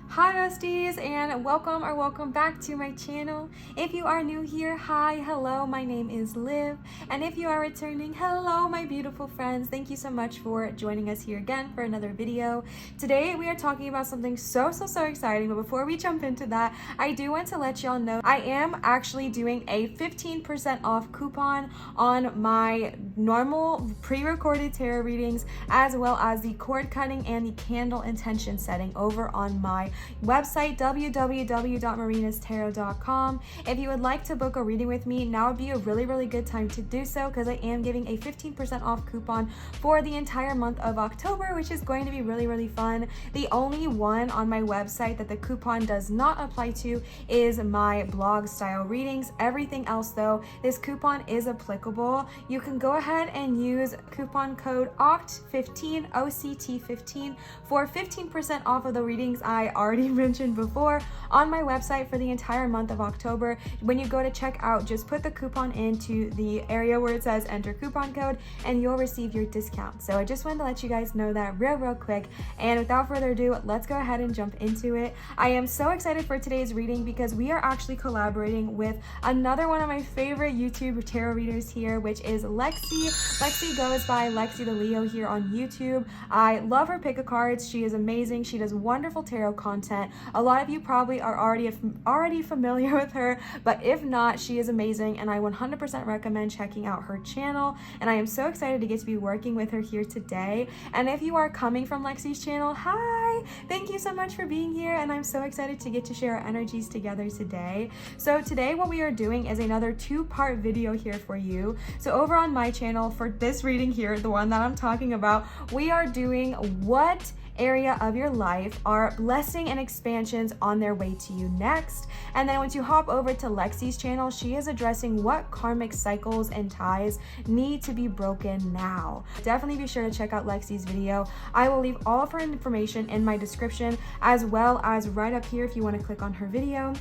Hi besties, and welcome back to my channel. If you are new here, hi, hello, my name is Liv, and if you are returning, hello my beautiful friends. Thank you so much for joining us here again for another video. Today we are talking about something so exciting, but before we jump into that, I do want to let y'all know I am actually doing a 15% off coupon on my normal pre-recorded tarot readings, as well as the cord cutting and the candle intention setting over on my website www.marinatarot.com. If you would like to book a reading with me, now would be a really good time to do so, because I am giving a 15% off coupon for the entire month of October, which is going to be really fun. The only one on my website that the coupon does not apply to is my blog style readings. Everything else though, this coupon is applicable. You can go ahead and use coupon code OCT15 OCT15 for 15% off of the readings I already mentioned before on my website for the entire month of October. When you go to check out, just put the coupon into the area where it says enter coupon code and you'll receive your discount. So I just wanted to let you guys know that real quick, and without further ado, let's go ahead and jump into it. I am so excited for today's reading because we are actually collaborating with another one of my favorite YouTube tarot readers here, which is Lexi. Lexi goes by Lexi the Leo here on YouTube. I love her pick of cards. She is amazing. She does wonderful tarot content. A lot of you probably are already familiar with her, but if not, she is amazing and I 100% recommend checking out her channel, and I am so excited to get to be working with her here today. And if you are coming from Lexi's channel, hi! Thank you so much for being here, and I'm so excited to get to share our energies together today. So today what we are doing is another two-part video here for you. So over on my channel for this reading here, the one that I'm talking about, we are doing what area of your life are blessing and expansions on their way to you next. And then once you hop over to Lexi's channel, she is addressing what karmic cycles and ties need to be broken now. Definitely be sure to check out Lexi's video. I will leave all of her information in my description, as well as right up here if you want to click on her video,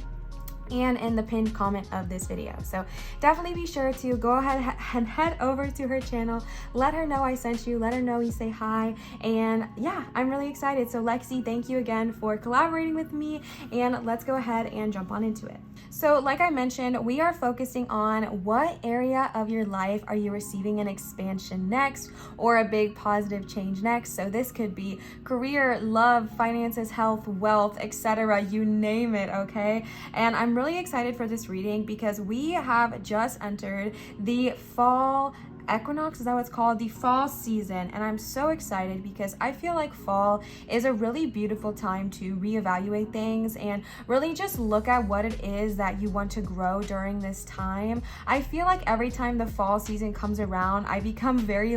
and in the pinned comment of this video. So definitely be sure to go ahead and head over to her channel, let her know I sent you, let her know we say hi, and yeah, I'm really excited. So Lexi, thank you again for collaborating with me, and let's go ahead and jump on into it. So like I mentioned, we are focusing on what area of your life are you receiving an expansion next, or a big positive change next. So this could be career, love, finances, health, wealth, etc., you name it, okay? And I'm really excited for this reading because we have just entered the fall equinox, is that what it's called? The fall season. And I'm so excited because I feel like fall is a really beautiful time to reevaluate things and really just look at what it is that you want to grow during this time. I feel like every time the fall season comes around, I become very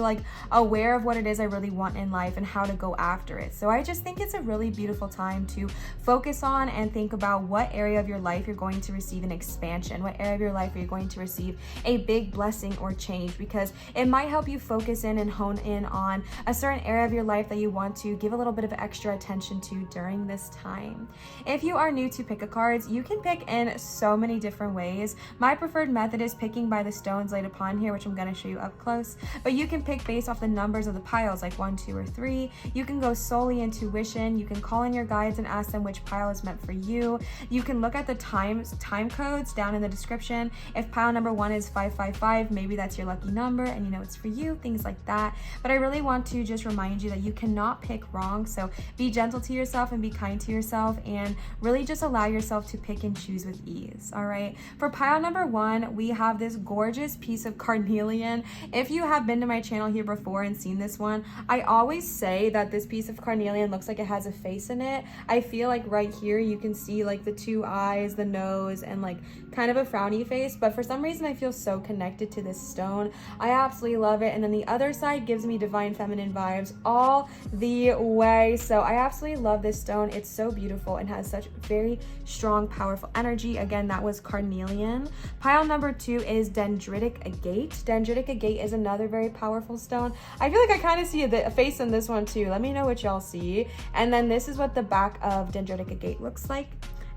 aware of what it is I really want in life and how to go after it. So I just think it's a really beautiful time to focus on and think about what area of your life you're going to receive an expansion, what area of your life are you going to receive a big blessing or change, because it might help you focus in and hone in on a certain area of your life that you want to give a little bit of extra attention to during this time. If you are new to pick a cards, you can pick in so many different ways. My preferred method is picking by the stones laid upon here, which I'm going to show you up close, but you can pick based off the numbers of the piles, like 1, 2, or 3. You can go solely intuition. You can call in your guides and ask them which pile is meant for you. You can look at the time codes down in the description. If pile number 1 is 555, maybe that's your lucky number and you know it's for you, things like that. But I really want to just remind you that you cannot pick wrong, so be gentle to yourself and be kind to yourself, and really just allow yourself to pick and choose with ease. All right, for pile number 1, we have this gorgeous piece of carnelian. If you have been to my channel here before and seen this one, I always say that this piece of carnelian looks like it has a face in it. I feel like right here you can see like the 2 eyes, the nose, and like kind of a frowny face, but for some reason I feel so connected to this stone. I absolutely love it. And then the other side gives me divine feminine vibes all the way. So I absolutely love this stone. It's so beautiful and has such very strong, powerful energy. Again, that was carnelian. Pile number 2 is dendritic agate. Dendritic agate is another very powerful stone. I feel like I kind of see a face in this one too. Let me know what y'all see. And then this is what the back of dendritic agate looks like.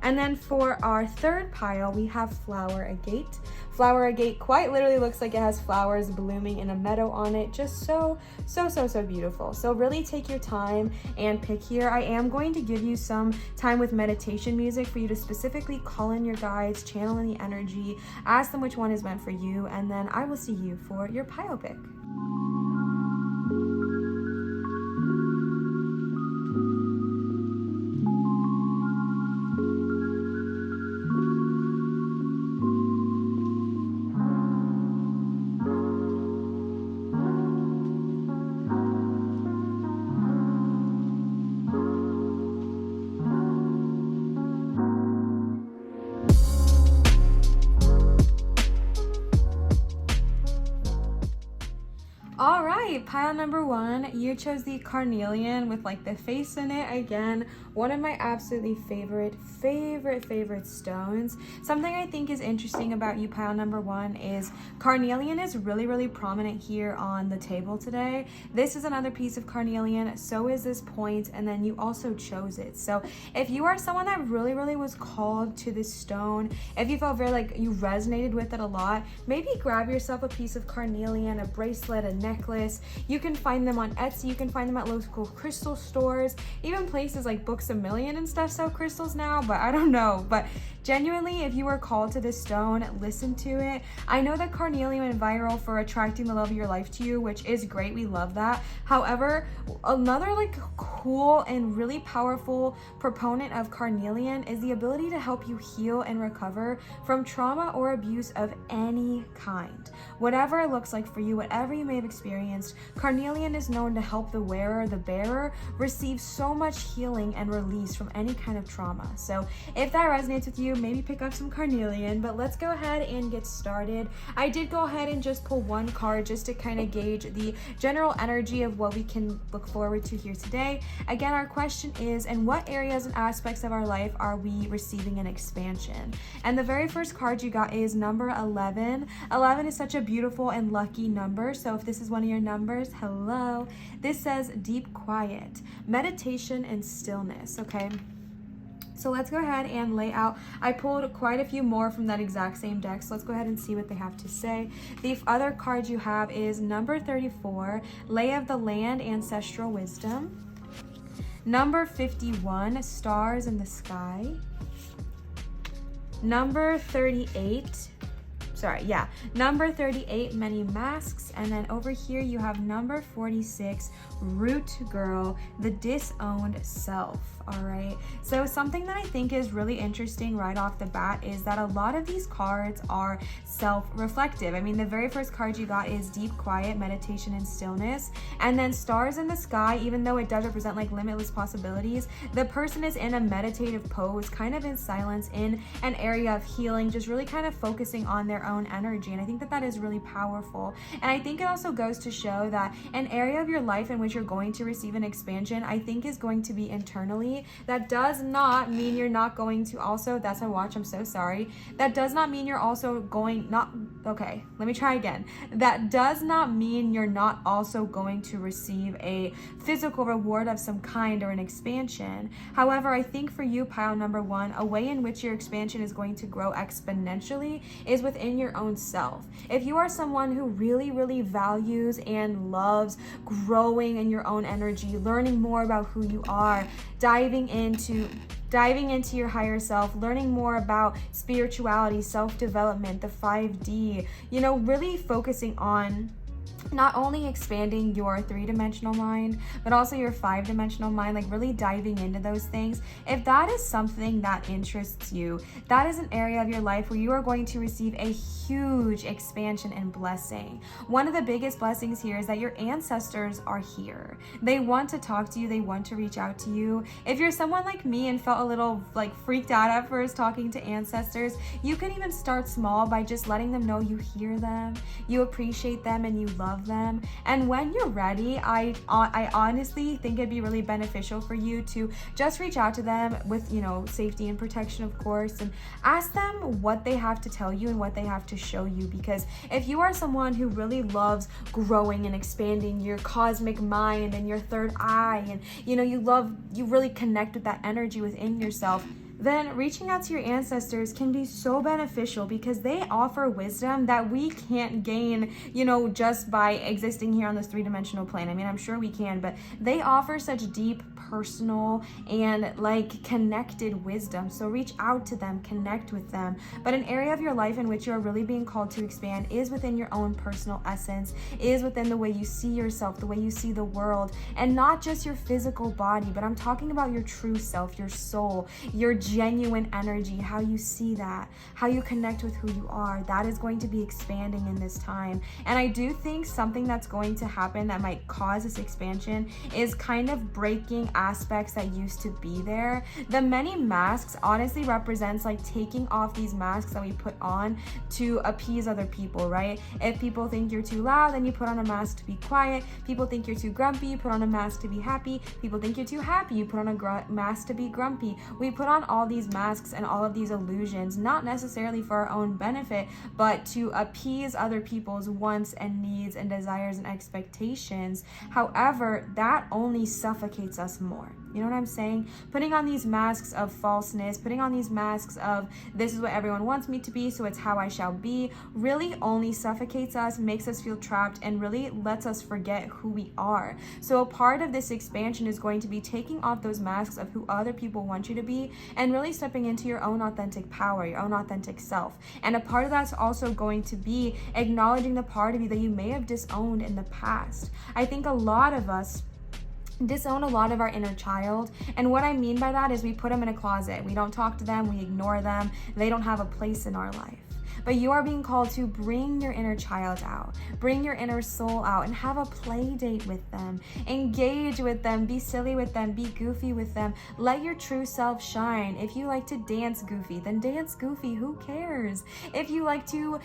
And then for our third pile, we have flower agate. Flower agate quite literally looks like it has flowers blooming in a meadow on it. Just so beautiful. So really take your time and pick here. I am going to give you some time with meditation music for you to specifically call in your guides, channel in the energy, ask them which one is meant for you, and then I will see you for your pile pick. All right, pile number 1, you chose the carnelian with like the face in it. Again, one of my absolutely favorite stones. Something I think is interesting about you, pile number 1, is carnelian is really prominent here on the table today. This is another piece of carnelian, so is this point, and then you also chose it. So if you are someone that really was called to this stone, if you felt very like you resonated with it a lot, maybe grab yourself a piece of carnelian, a bracelet, a necklace. You can find them on Etsy, you can find them at local crystal stores, even places like Books A Million and stuff sell crystals now, but I don't know. But genuinely, if you were called to this stone, listen to it. I know that carnelian went viral for attracting the love of your life to you, which is great, we love that. However, another like cool and really powerful proponent of carnelian is the ability to help you heal and recover from trauma or abuse of any kind. Whatever it looks like for you, whatever you may have experienced, carnelian is known to help the wearer, the bearer, receive so much healing and release from any kind of trauma. So if that resonates with you, maybe pick up some carnelian. But let's go ahead and get started. I did go ahead and just pull one card just to kind of gauge the general energy of what we can look forward to here today. Again, our question is, in what areas and aspects of our life are we receiving an expansion? And the very first card you got is number 11. 11 is such a beautiful and lucky number. So if this is one of your numbers, hello. This says deep quiet, meditation and stillness, okay? So let's go ahead and lay out. I pulled quite a few more from that exact same deck, so let's go ahead and see what they have to say. The other card you have is number 34, Lay of the Land, Ancestral Wisdom. Number 51, Stars in the Sky. Number 38, number 38, Many Masks. And then over here you have number 46, Root Girl, the Disowned Self. All right, so something that I think is really interesting right off the bat is that a lot of these cards are self-reflective. I mean, the very first card you got is Deep Quiet, Meditation and Stillness. And then Stars in the Sky, even though it does represent like limitless possibilities, the person is in a meditative pose, kind of in silence, in an area of healing, just really kind of focusing on their own energy. And I think that that is really powerful. And I think it also goes to show that an area of your life in which you're going to receive an expansion, I think is going to be internally. That does not mean you're not going to also, that's my watch, I'm so sorry. That does not mean you're also going, okay, let me try again. That does not mean you're not also going to receive a physical reward of some kind or an expansion. However, I think for you, pile number 1, a way in which your expansion is going to grow exponentially is within your own self. If you are someone who really values and loves growing in your own energy, learning more about who you are, diving into your higher self, learning more about spirituality, self-development, the 5D, really focusing on not only expanding your 3-dimensional mind, but also your 5-dimensional mind, like really diving into those things. If that is something that interests you, that is an area of your life where you are going to receive a huge expansion and blessing. One of the biggest blessings here is that your ancestors are here. They want to talk to you. They want to reach out to you. If you're someone like me and felt a little like freaked out at first talking to ancestors, you can even start small by just letting them know you hear them, you appreciate them, and you love them. And when you're ready, I honestly think it'd be really beneficial for you to just reach out to them with, safety and protection, of course, and ask them what they have to tell you and what they have to show you. Because if you are someone who really loves growing and expanding your cosmic mind and your third eye, and you really connect with that energy within yourself, then reaching out to your ancestors can be so beneficial, because they offer wisdom that we can't gain, just by existing here on this 3-dimensional plane. I mean, I'm sure we can, but they offer such deep, personal, and like connected wisdom. So reach out to them, connect with them. But an area of your life in which you are really being called to expand is within your own personal essence, is within the way you see yourself, the way you see the world, and not just your physical body, but I'm talking about your true self, your soul, your genuine energy, how you see that, how you connect with who you are. That is going to be expanding in this time. And I do think something that's going to happen that might cause this expansion is kind of breaking aspects that used to be there. The many masks honestly represents like taking off these masks that we put on to appease other people, right? If people think you're too loud, then you put on a mask to be quiet. People think you're too grumpy, you put on a mask to be happy. People think you're too happy, you put on a mask to be grumpy. We put on all these masks and all of these illusions, not necessarily for our own benefit, but to appease other people's wants and needs and desires and expectations. However, that only suffocates us more. You know what I'm saying? Putting on these masks of falseness, putting on these masks of this is what everyone wants me to be, so it's how I shall be, really only suffocates us, makes us feel trapped, and really lets us forget who we are. So a part of this expansion is going to be taking off those masks of who other people want you to be and really stepping into your own authentic power, your own authentic self. And a part of that's also going to be acknowledging the part of you that you may have disowned in the past. I think a lot of us disown a lot of our inner child, and what I mean by that is we put them in a closet. We don't talk to them, we ignore them, they don't have a place in our life. But you are being called to bring your inner child out, bring your inner soul out, and have a play date with them. Engage with them, be silly with them, be goofy with them. Let your true self shine. If you like to dance goofy, then dance goofy, who cares? If you like to,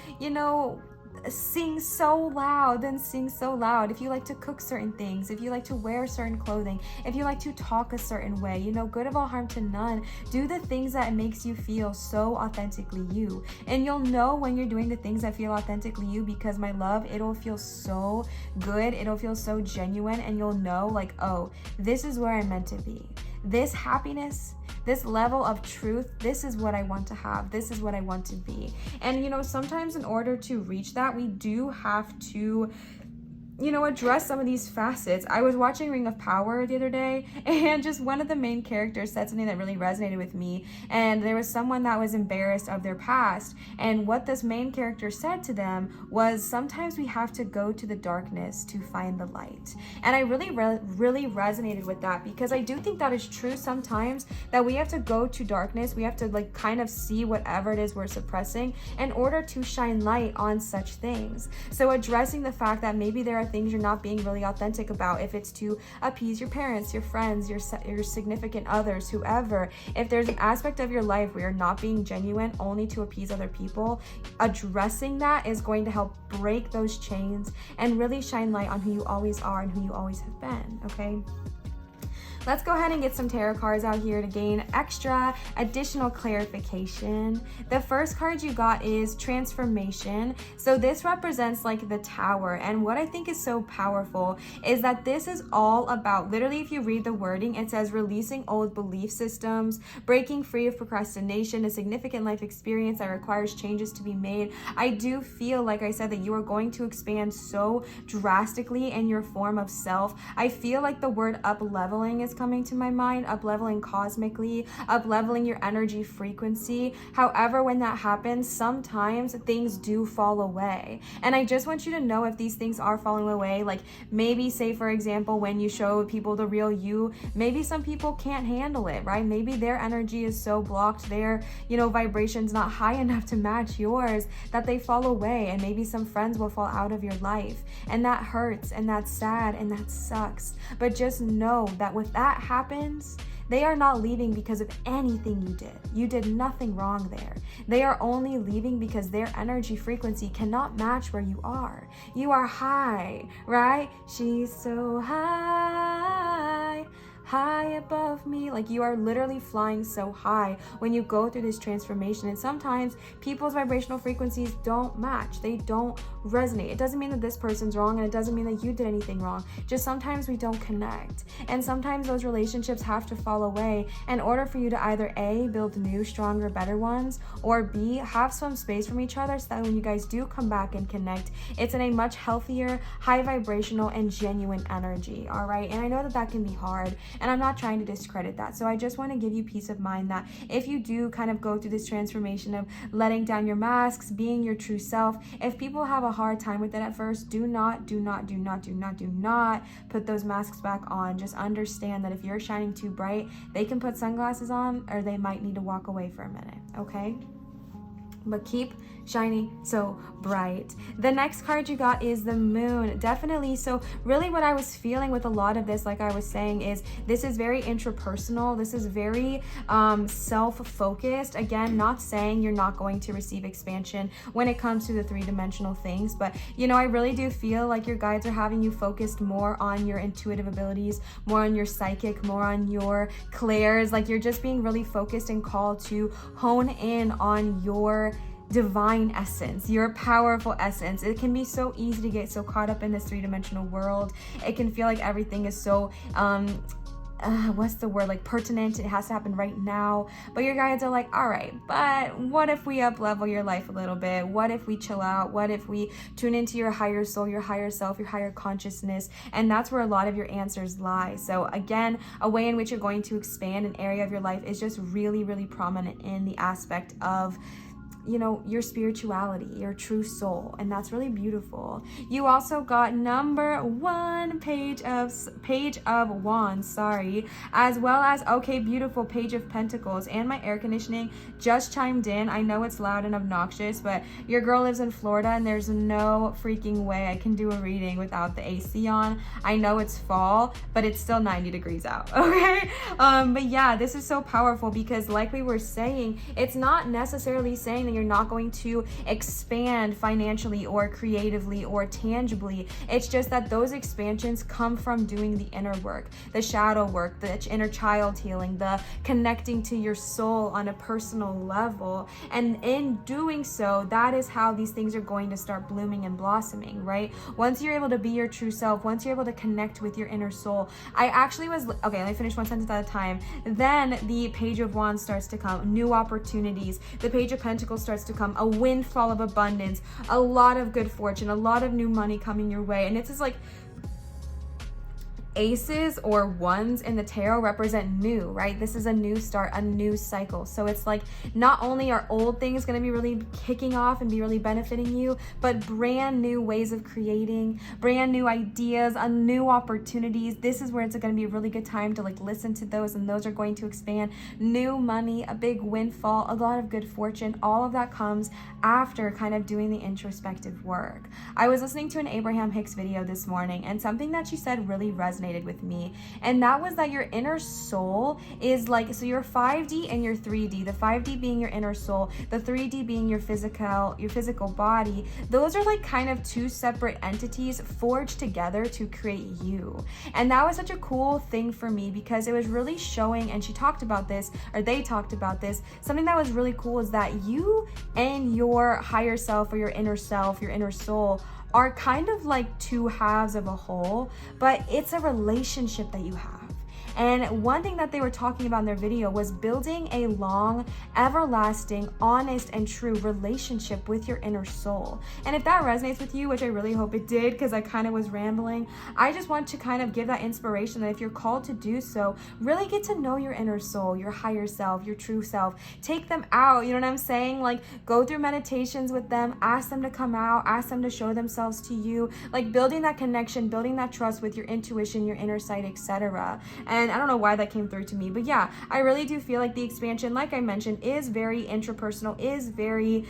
sing so loud, then sing so loud. If you like to cook certain things, if you like to wear certain clothing, if you like to talk a certain way, good of all harm to none. Do the things that makes you feel so authentically you. And you'll know when you're doing the things that feel authentically you, because my love, it'll feel so good, it'll feel so genuine, and you'll know like, oh, this is where I'm meant to be. This happiness, this level of truth, this is what I want to have. This is what I want to be. And, sometimes in order to reach that, we do have to address some of these facets. I was watching Ring of Power the other day, and just one of the main characters said something that really resonated with me. And there was someone that was embarrassed of their past. And what this main character said to them was, sometimes we have to go to the darkness to find the light. And I really resonated with that, because I do think that is true sometimes, that we have to go to darkness. We have to kind of see whatever it is we're suppressing in order to shine light on such things. So addressing the fact that maybe there are things you're not being really authentic about, if it's to appease your parents, your friends, your significant others, whoever. If there's an aspect of your life where you're not being genuine only to appease other people, addressing that is going to help break those chains and really shine light on who you always are and who you always have been, okay? Let's go ahead and get some tarot cards out here to gain additional clarification. The first card you got is Transformation. So this represents the Tower. And what I think is so powerful is that this is all about, literally if you read the wording, it says releasing old belief systems, breaking free of procrastination, a significant life experience that requires changes to be made. I do feel, like I said, that you are going to expand so drastically in your form of self. I feel like the word up-leveling is coming to my mind, up-leveling cosmically, up-leveling your energy frequency. However, when that happens, sometimes things do fall away. And I just want you to know if these things are falling away, like maybe say, for example, when you show people the real you, maybe some people can't handle it, right? Maybe their energy is so blocked, their, vibration's not high enough to match yours, that they fall away, and maybe some friends will fall out of your life. And that hurts, and that's sad, and that sucks. But just know that when that happens, they are not leaving because of anything you did. You did nothing wrong there. They are only leaving because their energy frequency cannot match where you are. You are high, right? She's so high, high above me. Like, you are literally flying so high when you go through this transformation. And sometimes people's vibrational frequencies don't match. They don't resonate. It doesn't mean that this person's wrong, and it doesn't mean that you did anything wrong. Just sometimes we don't connect. And sometimes those relationships have to fall away in order for you to either A, build new, stronger, better ones, or B, have some space from each other so that when you guys do come back and connect, it's in a much healthier, high vibrational, and genuine energy. All right. And I know that that can be hard, and I'm not trying to discredit that. So I just want to give you peace of mind that if you do kind of go through this transformation of letting down your masks, being your true self, if people have a hard time with it at first, do not put those masks back on. Just understand that if you're shining too bright, they can put sunglasses on, or they might need to walk away for a minute, okay? But keep shining so bright. The next card you got is the Moon. Definitely. So really what I was feeling with a lot of this, like I was saying, is this is very intrapersonal. This is very self-focused. Again, not saying you're not going to receive expansion when it comes to the three-dimensional things, but I really do feel like your guides are having you focused more on your intuitive abilities, more on your psychic, more on your clairs. Like, you're just being really focused and called to hone in on your divine essence, your powerful essence. It can be so easy to get so caught up in this three-dimensional world. It can feel like everything is so what's the word, like pertinent, it has to happen right now. But your guides are like, all right, but what if we up level your life a little bit? What if we chill out? What if we tune into your higher soul, your higher self, your higher consciousness? And that's where a lot of your answers lie. So again, a way in which you're going to expand an area of your life is just really, really prominent in the aspect of your spirituality, your true soul, and that's really beautiful. You also got number 1, Page of Wands, as well as, okay, beautiful, Page of Pentacles. And my air conditioning just chimed in. I know it's loud and obnoxious, but your girl lives in Florida, and there's no freaking way I can do a reading without the AC on. I know it's fall, but it's still 90 degrees out, okay? But yeah, this is so powerful because, like we were saying, it's not necessarily saying that you're not going to expand financially or creatively or tangibly. It's just that those expansions come from doing the inner work, the shadow work, the inner child healing, the connecting to your soul on a personal level. And in doing so, that is how these things are going to start blooming and blossoming, right? Once you're able to be your true self, once you're able to connect with your inner soul. I actually was, okay, let me finish one sentence at a time. Then the Page of Wands starts to come, new opportunities. The Page of Pentacles starts to come, a windfall of abundance, a lot of good fortune, a lot of new money coming your way. And it's just like aces or ones in the tarot represent new, right? This is a new start, a new cycle. So it's like not only are old things going to be really kicking off and be really benefiting you, but brand new ways of creating, brand new ideas, new opportunities. This is where it's going to be a really good time to like listen to those, and those are going to expand. New money, a big windfall, a lot of good fortune. All of that comes after kind of doing the introspective work. I was listening to an Abraham Hicks video this morning, and something that she said really resonated with me, and that was that your inner soul is like, so your 5D and your 3D, the 5D being your inner soul, the 3D being your physical body. Those are like kind of two separate entities forged together to create you. And that was such a cool thing for me because it was really showing, and she talked about this, or they talked about this, something that was really cool is that you and your higher self, or your inner self, your inner soul, are kind of like two halves of a whole, but it's a relationship that you have. And one thing that they were talking about in their video was building a long, everlasting, honest, and true relationship with your inner soul. And if that resonates with you, which I really hope it did because I kind of was rambling, I just want to kind of give that inspiration that if you're called to do so, really get to know your inner soul, your higher self, your true self. Take them out, you know what I'm saying? Like, go through meditations with them, ask them to come out, ask them to show themselves to you, like building that connection, building that trust with your intuition, your inner sight, etc. And I don't know why that came through to me, but yeah, I really do feel like the expansion, like I mentioned, is very intrapersonal, is very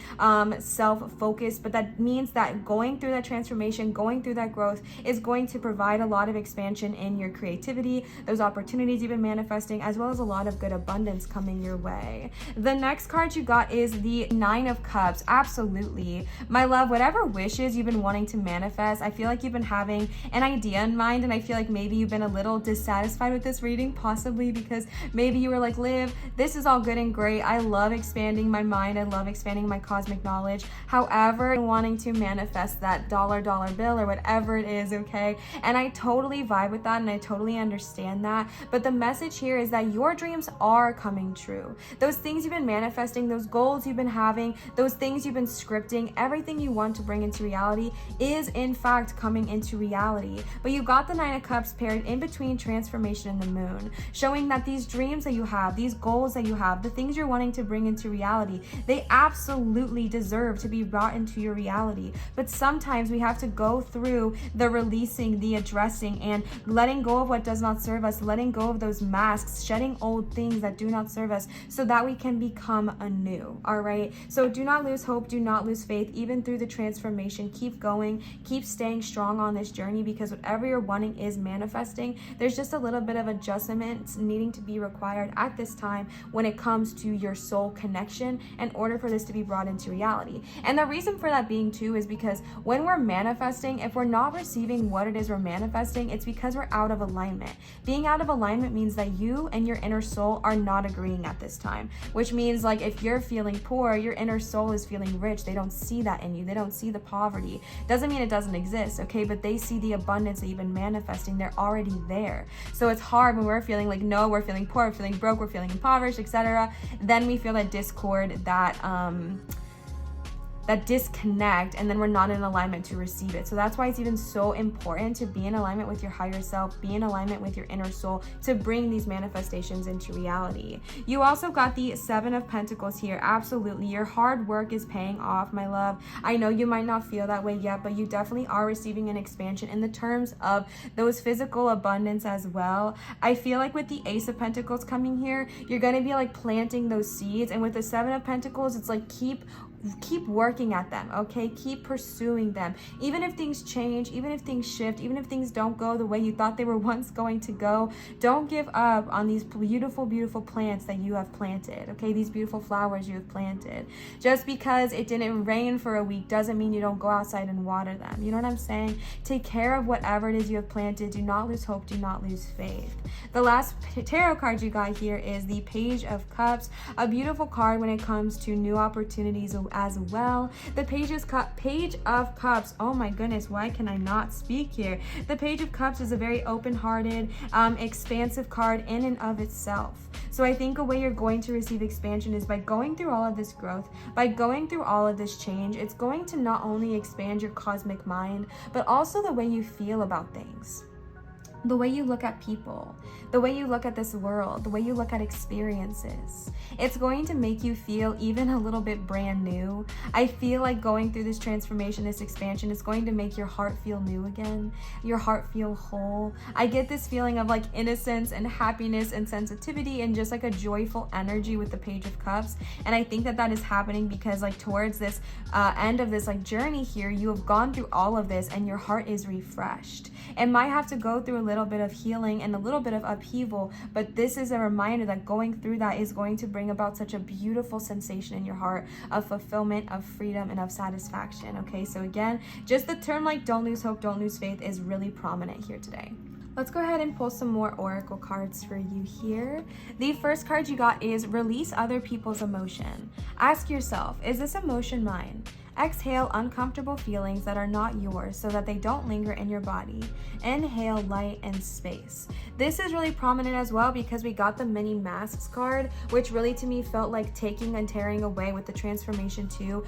self-focused, but that means that going through that transformation, going through that growth is going to provide a lot of expansion in your creativity, those opportunities you've been manifesting, as well as a lot of good abundance coming your way. The next card you got is the Nine of Cups. Absolutely, my love, whatever wishes you've been wanting to manifest, I feel like you've been having an idea in mind, and I feel like maybe you've been a little dissatisfied with this reading, possibly because maybe you were like, Liv, this is all good and great, I love expanding my mind, I love expanding my cosmic knowledge, however, wanting to manifest that dollar bill or whatever it is, okay? And I totally vibe with that, and I totally understand that, but the message here is that your dreams are coming true. Those things you've been manifesting, those goals you've been having, those things you've been scripting, everything you want to bring into reality is in fact coming into reality. But you got the Nine of Cups paired in between transformation and the moon, showing that these dreams that you have, these goals that you have, the things you're wanting to bring into reality, they absolutely deserve to be brought into your reality. But sometimes we have to go through the releasing, the addressing, and letting go of what does not serve us, letting go of those masks, shedding old things that do not serve us so that we can become anew. All right, so do not lose hope, do not lose faith, even through the transformation. Keep going, keep staying strong on this journey, because whatever you're wanting is manifesting. There's just a little bit of adjustments needing to be required at this time when it comes to your soul connection in order for this to be brought into reality. And the reason for that being too is because when we're manifesting, if we're not receiving what it is we're manifesting, it's because we're out of alignment. Being out of alignment means that you and your inner soul are not agreeing at this time, which means like if you're feeling poor, your inner soul is feeling rich. They don't see that in you. They don't see the poverty. Doesn't mean it doesn't exist, okay? But they see the abundance that you've been manifesting. They're already there. So it's hard when we're feeling like, no, we're feeling poor, we're feeling broke, we're feeling impoverished, etc. Then we feel that discord, that disconnect, and then we're not in alignment to receive it. So that's why it's even so important to be in alignment with your higher self, be in alignment with your inner soul to bring these manifestations into reality. You also got the Seven of Pentacles here. Absolutely, your hard work is paying off, my love. I know you might not feel that way yet, but you definitely are receiving an expansion in the terms of those physical abundance as well. I feel like with the Ace of Pentacles coming here, you're gonna be like planting those seeds, and with the Seven of Pentacles, it's like keep working at them, okay? Keep pursuing them. Even if things change, even if things shift, even if things don't go the way you thought they were once going to go, don't give up on these beautiful, beautiful plants that you have planted, okay? These beautiful flowers you have planted. Just because it didn't rain for a week doesn't mean you don't go outside and water them. You know what I'm saying? Take care of whatever it is you have planted. Do not lose hope. Do not lose faith. The last tarot card you got here is the Page of Cups, a beautiful card when it comes to new opportunities as well. The Page of Cups, oh my goodness, why can I not speak here? The Page of Cups is a very open-hearted, expansive card in and of itself. So I think a way you're going to receive expansion is by going through all of this growth, by going through all of this change. It's going to not only expand your cosmic mind, but also the way you feel about things, the way you look at people, the way you look at this world, the way you look at experiences. It's going to make you feel even a little bit brand new. I feel like going through this transformation, this expansion, is going to make your heart feel new again, your heart feel whole. I get this feeling of like innocence and happiness and sensitivity and just like a joyful energy with the Page of Cups. And I think that that is happening because like towards this end of this like journey here, you have gone through all of this and your heart is refreshed. It might have to go through a little bit of healing and a little bit of upheaval, but this is a reminder that going through that is going to bring about such a beautiful sensation in your heart of fulfillment, of freedom, and of satisfaction. Okay, so again, just the term like don't lose hope, don't lose faith is really prominent here today. Let's go ahead and pull some more oracle cards for you here. The first card you got is release other people's emotion. Ask yourself, is this emotion mine? Exhale uncomfortable feelings that are not yours so that they don't linger in your body. Inhale light and space. This is really prominent as well because we got the mini masks card, which really to me felt like taking and tearing away with the transformation too.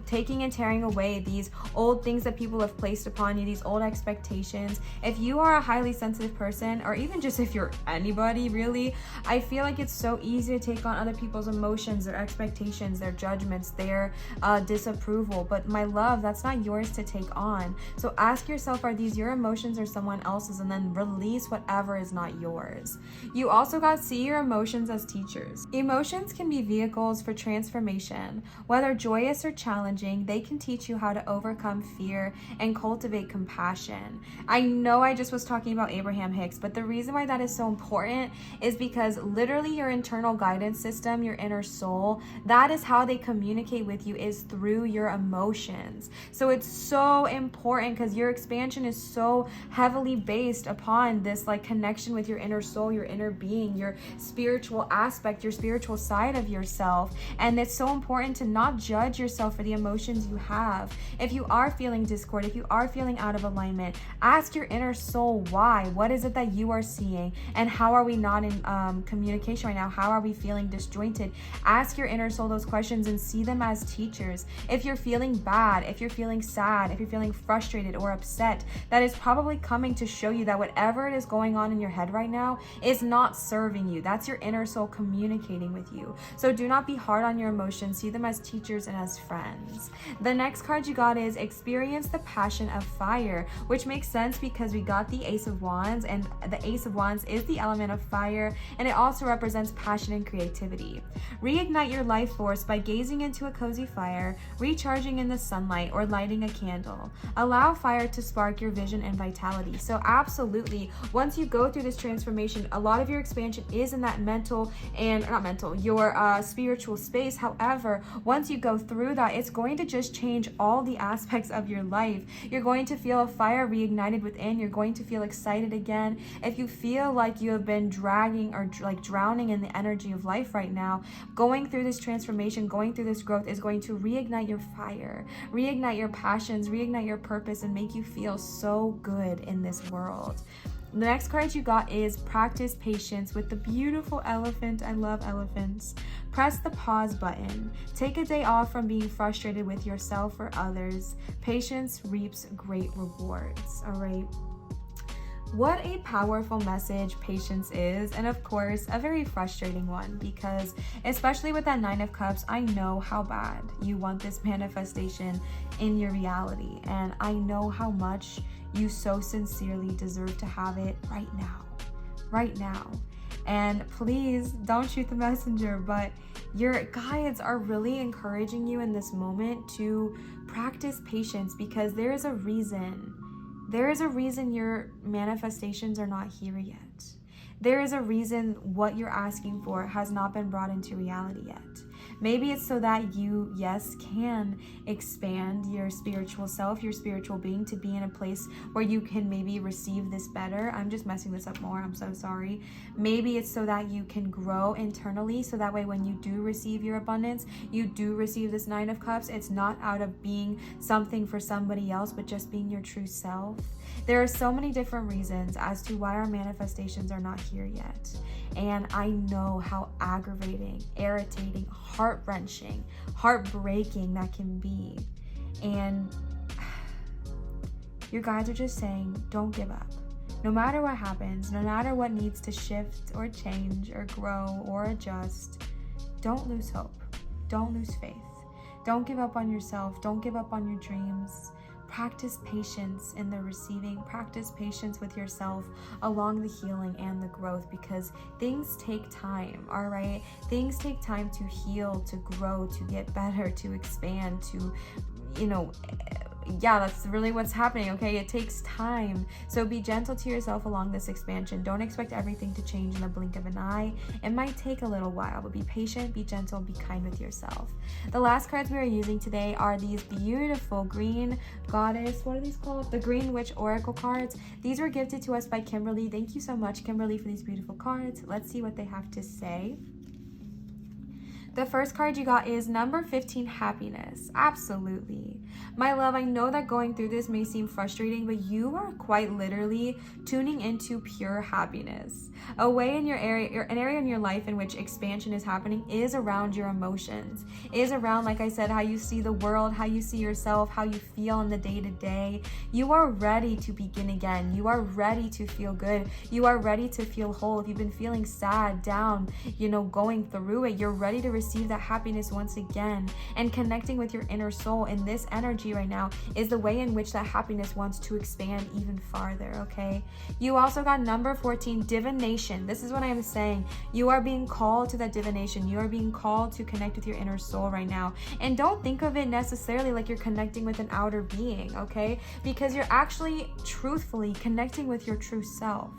Taking and tearing away these old things that people have placed upon you, these old expectations. If you are a highly sensitive person, or even just if you're anybody really, I feel like it's so easy to take on other people's emotions, their expectations, their judgments, their disapproval. But my love, that's not yours to take on. So ask yourself, are these your emotions or someone else's? And then release whatever is not yours. You also got see your emotions as teachers. Emotions can be vehicles for transformation. Whether joyous or challenging, they can teach you how to overcome fear and cultivate compassion. I know I just was talking about Abraham Hicks, but the reason why that is so important is because literally your internal guidance system, your inner soul, that is how they communicate with you, is through your emotions. So it's so important because your expansion is so heavily based upon this like connection with your inner soul, your inner being, your spiritual aspect, your spiritual side of yourself. And it's so important to not judge yourself for the emotions you have. If you are feeling discord, if you are feeling out of alignment, ask your inner soul why. What is it that you are seeing? And how are we not in communication right now? How are we feeling disjointed? Ask your inner soul those questions and see them as teachers. If you're feeling bad, if you're feeling sad, if you're feeling frustrated or upset, that is probably coming to show you that whatever it is going on in your head right now is not serving you. That's your inner soul communicating with you. So do not be hard on your emotions. See them as teachers and as friends. The next card you got is experience the passion of fire, which makes sense because we got the Ace of Wands, and the Ace of Wands is the element of fire, and it also represents passion and creativity. Reignite your life force by gazing into a cozy fire, recharging in the sunlight, or lighting a candle. Allow fire to spark your vision and vitality. So absolutely, once you go through this transformation, a lot of your expansion is in that mental and your spiritual space. However, once you go through that, it's going to just change all the aspects of your life. You're going to feel a fire reignited within. You're going to feel excited again. If you feel like you have been dragging or like drowning in the energy of life right now, going through this transformation, going through this growth is going to reignite your fire, reignite your passions, reignite your purpose, and make you feel so good in this world. The next card you got is practice patience with the beautiful elephant. I love elephants. Press the pause button. Take a day off from being frustrated with yourself or others. Patience reaps great rewards. All right. What a powerful message patience is, and of course a very frustrating one, because especially with that Nine of Cups, I know how bad you want this manifestation in your reality, and I know how much you so sincerely deserve to have it right now. And please don't shoot the messenger, but your guides are really encouraging you in this moment to practice patience, because there is a reason your manifestations are not here yet. There is a reason what you're asking for has not been brought into reality yet. Maybe it's so that you, yes, can expand your spiritual self, your spiritual being, to be in a place where you can maybe receive this better. I'm just messing this up more. I'm so sorry. Maybe it's so that you can grow internally, so that way when you do receive your abundance, you do receive this Nine of Cups, it's not out of being something for somebody else, but just being your true self. There are so many different reasons as to why our manifestations are not here yet. And I know how aggravating, irritating, heart-wrenching, heartbreaking that can be. And your guides are just saying, don't give up. No matter what happens, no matter what needs to shift or change or grow or adjust, don't lose hope. Don't lose faith. Don't give up on yourself. Don't give up on your dreams. Practice patience in the receiving. Practice patience with yourself along the healing and the growth, because things take time, all right? Things take time to heal, to grow, to get better, to expand, to, that's really what's happening, okay? It takes time. So be gentle to yourself along this expansion. Don't expect everything to change in the blink of an eye. It might take a little while, but be patient, be gentle, be kind with yourself. The last cards we are using today are these beautiful green goddess, what are these called? The Green Witch Oracle cards. These were gifted to us by Kimberly. Thank you so much, Kimberly, for these beautiful cards. Let's see what they have to say. The first card you got is number 15, happiness. Absolutely. My love, I know that going through this may seem frustrating, but you are quite literally tuning into pure happiness. A way in an area in your life in which expansion is happening is around your emotions, is around, like I said, how you see the world, how you see yourself, how you feel in the day-to-day. You are ready to begin again. You are ready to feel good. You are ready to feel whole. If you've been feeling sad, down, going through it, you're ready to receive that happiness once again. And connecting with your inner soul in this energy right now is the way in which that happiness wants to expand even farther, okay? You also got number 14, divination. This is what I am saying. You are being called to that divination. You are being called to connect with your inner soul right now. And don't think of it necessarily like you're connecting with an outer being, okay? Because you're actually truthfully connecting with your true self.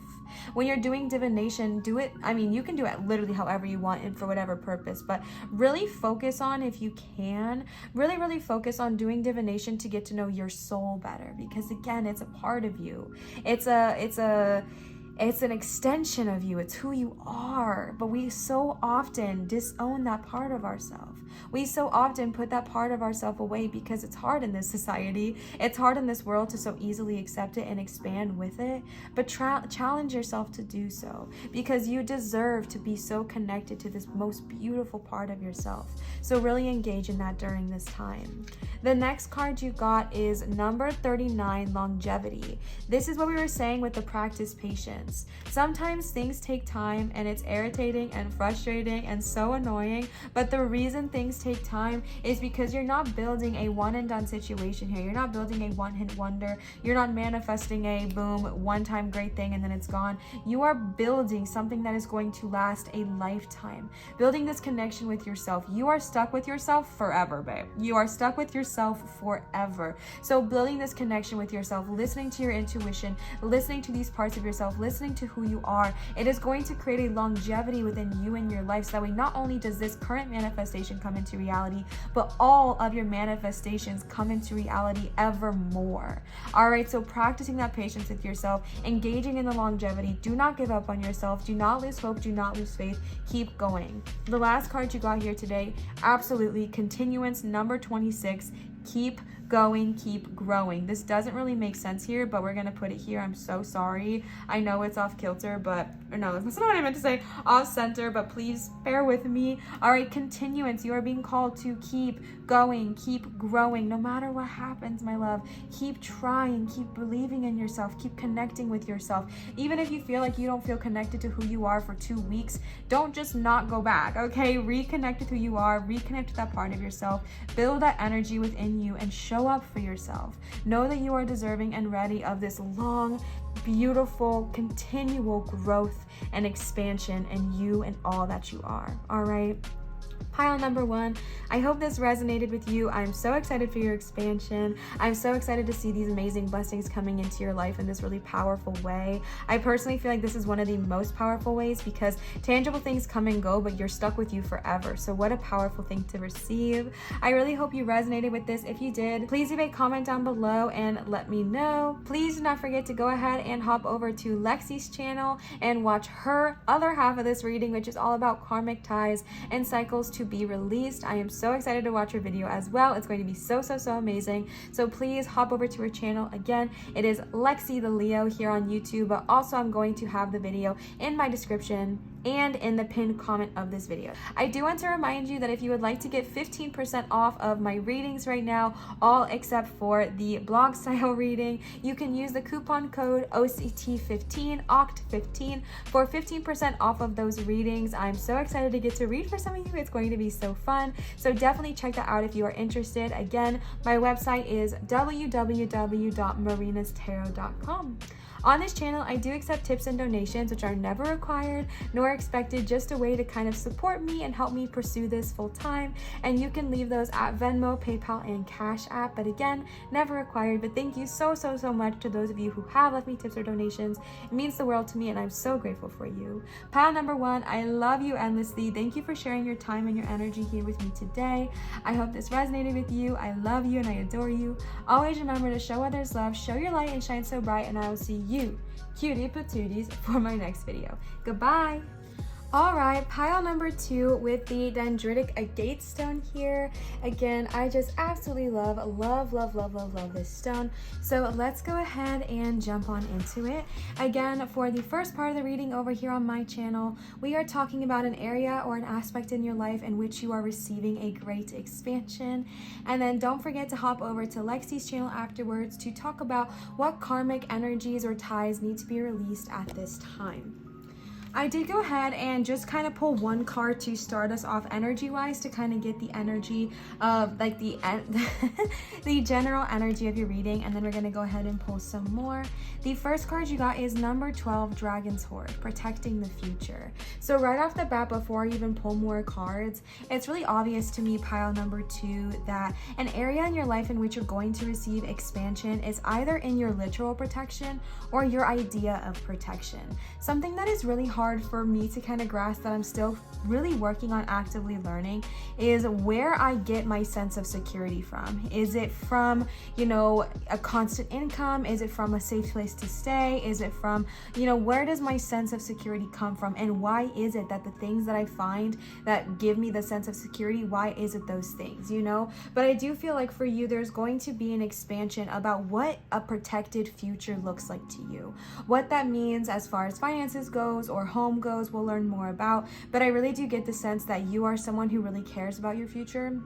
When you're doing divination, do it, you can do it literally however you want and for whatever purpose, but really focus on, if you can, really focus on doing divination to get to know your soul better, because again, it's a part of you. It's an extension of you. It's who you are. But we so often disown that part of ourselves. We so often put that part of ourselves away because it's hard in this society. It's hard in this world to so easily accept it and expand with it. But challenge yourself to do so, because you deserve to be so connected to this most beautiful part of yourself. So really engage in that during this time. The next card you got is number 39, longevity. This is what we were saying with the practice patience. Sometimes things take time and it's irritating and frustrating and so annoying, but the reason things take time is because you're not building a one and done situation here. You're not building a one hit wonder. You're not manifesting a boom, one time great thing and then it's gone. You are building something that is going to last a lifetime. Building this connection with yourself. You are stuck with yourself forever, babe. You are stuck with yourself forever. So building this connection with yourself, listening to your intuition, listening to these parts of yourself, listening to who you are, it is going to create a longevity within you and your life, so that way not only does this current manifestation come into reality, but all of your manifestations come into reality evermore. All right, so practicing that patience with yourself, engaging in the longevity. Do not give up on yourself. Do not lose hope. Do not lose faith. Keep going. The last card you got here today, absolutely continuance, number 26. Keep going, keep growing. This doesn't really make sense here, but we're gonna put it here. I'm so sorry. I know it's off kilter, no, that's not what I meant to say, off center, but please bear with me. All right, continuance. You are being called to keep going, keep growing, no matter what happens, my love. Keep trying, keep believing in yourself, keep connecting with yourself. Even if you feel like you don't feel connected to who you are for 2 weeks, don't just not go back, okay? Reconnect with who you are, reconnect with that part of yourself, build that energy within you, and show up for yourself. Know that you are deserving and ready of this long, beautiful, continual growth and expansion in you and all that you are. All right. Pile number 1, I hope this resonated with you. I'm so excited for your expansion. I'm so excited to see these amazing blessings coming into your life in this really powerful way. I personally feel like this is one of the most powerful ways, because tangible things come and go, but you're stuck with you forever. So what a powerful thing to receive. I really hope you resonated with this. If you did, please leave a comment down below and let me know. Please do not forget to go ahead and hop over to Lexi's channel and watch her other half of this reading, which is all about karmic ties and cycles to be released. I am so excited to watch her video as well. It's going to be so amazing. So please hop over to her channel. Again, it is Lexi the Leo here on YouTube, but also I'm going to have the video in my description and in the pinned comment of this video. I do want to remind you that if you would like to get 15% off of my readings right now, all except for the blog style reading, you can use the coupon code OCT15, OCT15 for 15% off of those readings. I'm so excited to get to read for some of you. It's going to be so fun. So definitely check that out if you are interested. Again, my website is www.marinastarot.com. On this channel, I do accept tips and donations, which are never required nor expected, just a way to kind of support me and help me pursue this full time. And you can leave those at Venmo, PayPal, and Cash App. But again, never required. But thank you so much to those of you who have left me tips or donations. It means the world to me, and I'm so grateful for you. Pile number 1, I love you endlessly. Thank you for sharing your time and your energy here with me today. I hope this resonated with you. I love you and I adore you. Always remember to show others love, show your light, and shine so bright. And I will see you, cutie patooties, for my next video. Goodbye. All right, pile number 2 with the dendritic agate stone here. Again, I just absolutely love this stone. So let's go ahead and jump on into it. Again, for the first part of the reading over here on my channel, we are talking about an area or an aspect in your life in which you are receiving a great expansion. And then don't forget to hop over to Lexi's channel afterwards to talk about what karmic energies or ties need to be released at this time. I did go ahead and just kind of pull one card to start us off energy-wise to kind of get the energy of like the general energy of your reading, and then we're going to go ahead and pull some more. The first card you got is number 12, Dragon's Horde, protecting the future. So right off the bat, before I even pull more cards, it's really obvious to me, pile number 2, that an area in your life in which you're going to receive expansion is either in your literal protection or your idea of protection. Something that is really hard for me to kind of grasp, that I'm still really working on actively learning, is where I get my sense of security from. Is it from, you know, a constant income? Is it from a safe place to stay? Is it from, you know, where does my sense of security come from? And why is it that the things that I find that give me the sense of security, why is it those things, you know? But I do feel like for you, there's going to be an expansion about what a protected future looks like to you. What that means as far as finances goes or home goes, we'll learn more about. But I really do get the sense that you are someone who really cares about your future.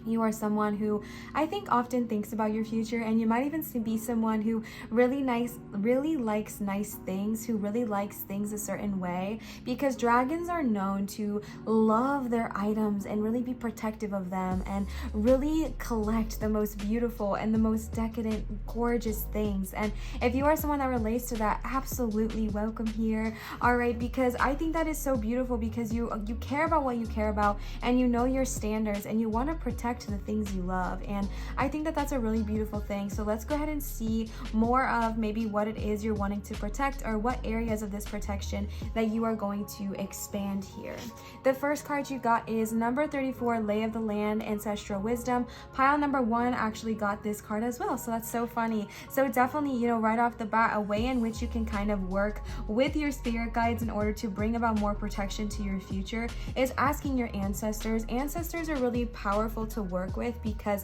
You are someone who I think often thinks about your future, and you might even be someone who really likes nice things, who really likes things a certain way, because dragons are known to love their items and really be protective of them and really collect the most beautiful and the most decadent, gorgeous things. And if you are someone that relates to that, absolutely welcome here. All right, because I think that is so beautiful, because you care about what you care about, and you know your standards, and you want to protect the things you love. And I think that that's a really beautiful thing. So let's go ahead and see more of maybe what it is you're wanting to protect, or what areas of this protection that you are going to expand here. The first card you got is number 34, Lay of the Land, Ancestral Wisdom. Pile number 1 actually got this card as well, so that's so funny. So definitely, you know, right off the bat, a way in which you can kind of work with your spirit guides in order to bring about more protection to your future is asking your ancestors. Ancestors are really powerful to work with, because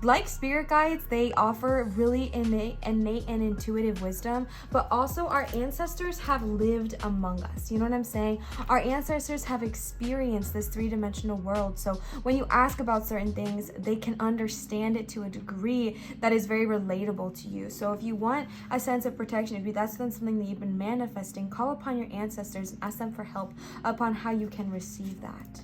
like spirit guides, they offer really innate and intuitive wisdom, but also our ancestors have lived among us. You know what I'm saying? Our ancestors have experienced this 3-dimensional world, so when you ask about certain things, they can understand it to a degree that is very relatable to you. So if you want a sense of protection, if that's been something that you've been manifesting, call upon your ancestors and ask them for help upon how you can receive that.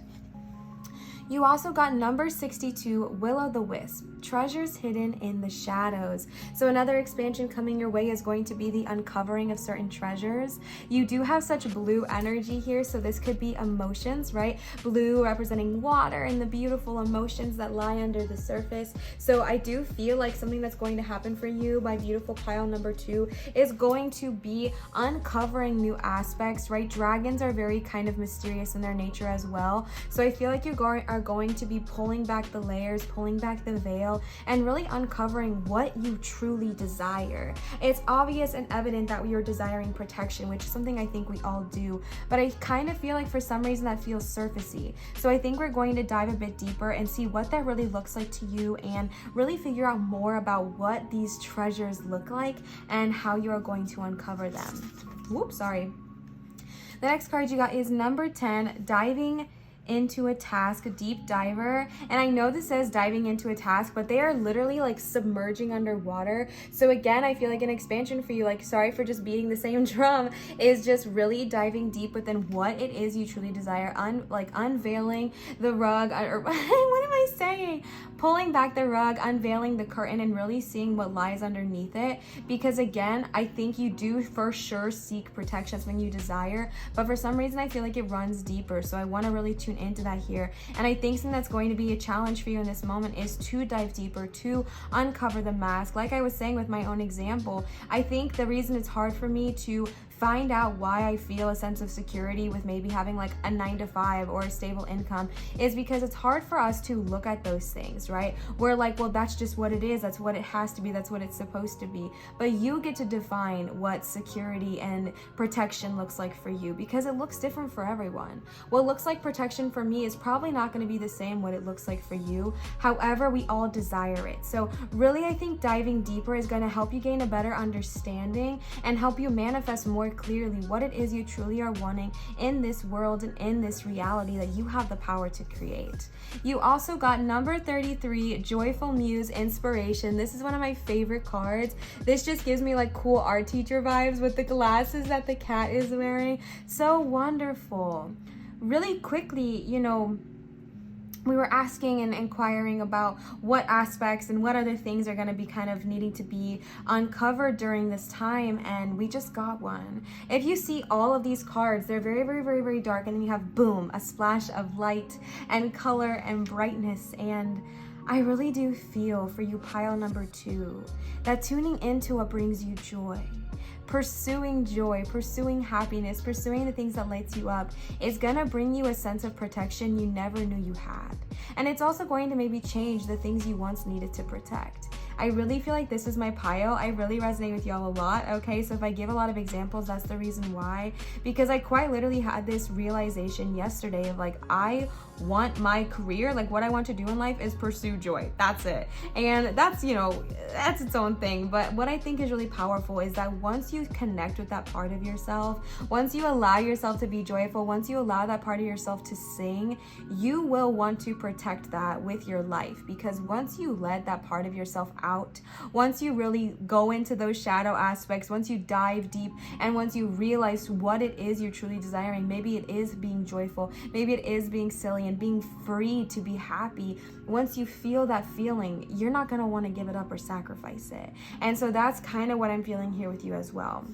You also got number 62, Will-o'-the-Wisp, Treasures Hidden in the Shadows. So another expansion coming your way is going to be the uncovering of certain treasures. You do have such blue energy here, so this could be emotions, right? Blue representing water and the beautiful emotions that lie under the surface. So I do feel like something that's going to happen for you, my beautiful pile number 2, is going to be uncovering new aspects, right? Dragons are very kind of mysterious in their nature as well. So I feel like you are going to be pulling back the layers, pulling back the veil, and really uncovering what you truly desire. It's obvious and evident that we are desiring protection, which is something I think we all do, but I kind of feel like for some reason that feels surfacey. So I think we're going to dive a bit deeper and see what that really looks like to you, and really figure out more about what these treasures look like and how you are going to uncover them. Whoops, sorry. The next card you got is number 10, Diving into a Task, Deep Diver. And I know this says diving into a task, but they are literally like submerging underwater. So again, I feel like an expansion for you, like, sorry for just beating the same drum, is just really diving deep within what it is you truly desire, unveiling the rug, or what am I saying? Pulling back the rug, unveiling the curtain, and really seeing what lies underneath it. Because again, I think you do for sure seek protection, something you desire, but for some reason I feel like it runs deeper. So I want to really tune into that here. And I think something that's going to be a challenge for you in this moment is to dive deeper, to uncover the mask. Like I was saying with my own example, I think the reason it's hard for me to find out why I feel a sense of security with maybe having like a 9-to-5 or a stable income, is because it's hard for us to look at those things, right? We're like, well, that's just what it is. That's what it has to be. That's what it's supposed to be. But you get to define what security and protection looks like for you, because it looks different for everyone. What looks like protection for me is probably not going to be the same what it looks like for you. However, we all desire it. So really, I think diving deeper is going to help you gain a better understanding and help you manifest more clearly what it is you truly are wanting in this world and in this reality that you have the power to create. You also got number 33, Joyful Muse Inspiration. This is one of my favorite cards. This just gives me like cool art teacher vibes with the glasses that the cat is wearing. So wonderful. Really quickly, we were asking and inquiring about what aspects and what other things are going to be kind of needing to be uncovered during this time, and we just got one. If you see all of these cards, they're very, very, very, very dark, and then you have, boom, a splash of light and color and brightness. And I really do feel for you, pile number 2, that tuning into what brings you joy, pursuing joy, pursuing happiness, pursuing the things that lights you up is gonna bring you a sense of protection you never knew you had. And it's also going to maybe change the things you once needed to protect. I really feel like this is my pile. I really resonate with y'all a lot, okay? So if I give a lot of examples, that's the reason why. Because I quite literally had this realization yesterday of like, I want my career, like what I want to do in life is pursue joy. That's it. And that's, that's its own thing. But what I think is really powerful is that once you connect with that part of yourself, once you allow yourself to be joyful, once you allow that part of yourself to sing, you will want to protect that with your life. Because once you let that part of yourself out, once you really go into those shadow aspects, once you dive deep, and once you realize what it is you're truly desiring, maybe it is being joyful, maybe it is being silly and being free to be happy. Once you feel that feeling, you're not going to want to give it up or sacrifice it. And so that's kind of what I'm feeling here with you as well.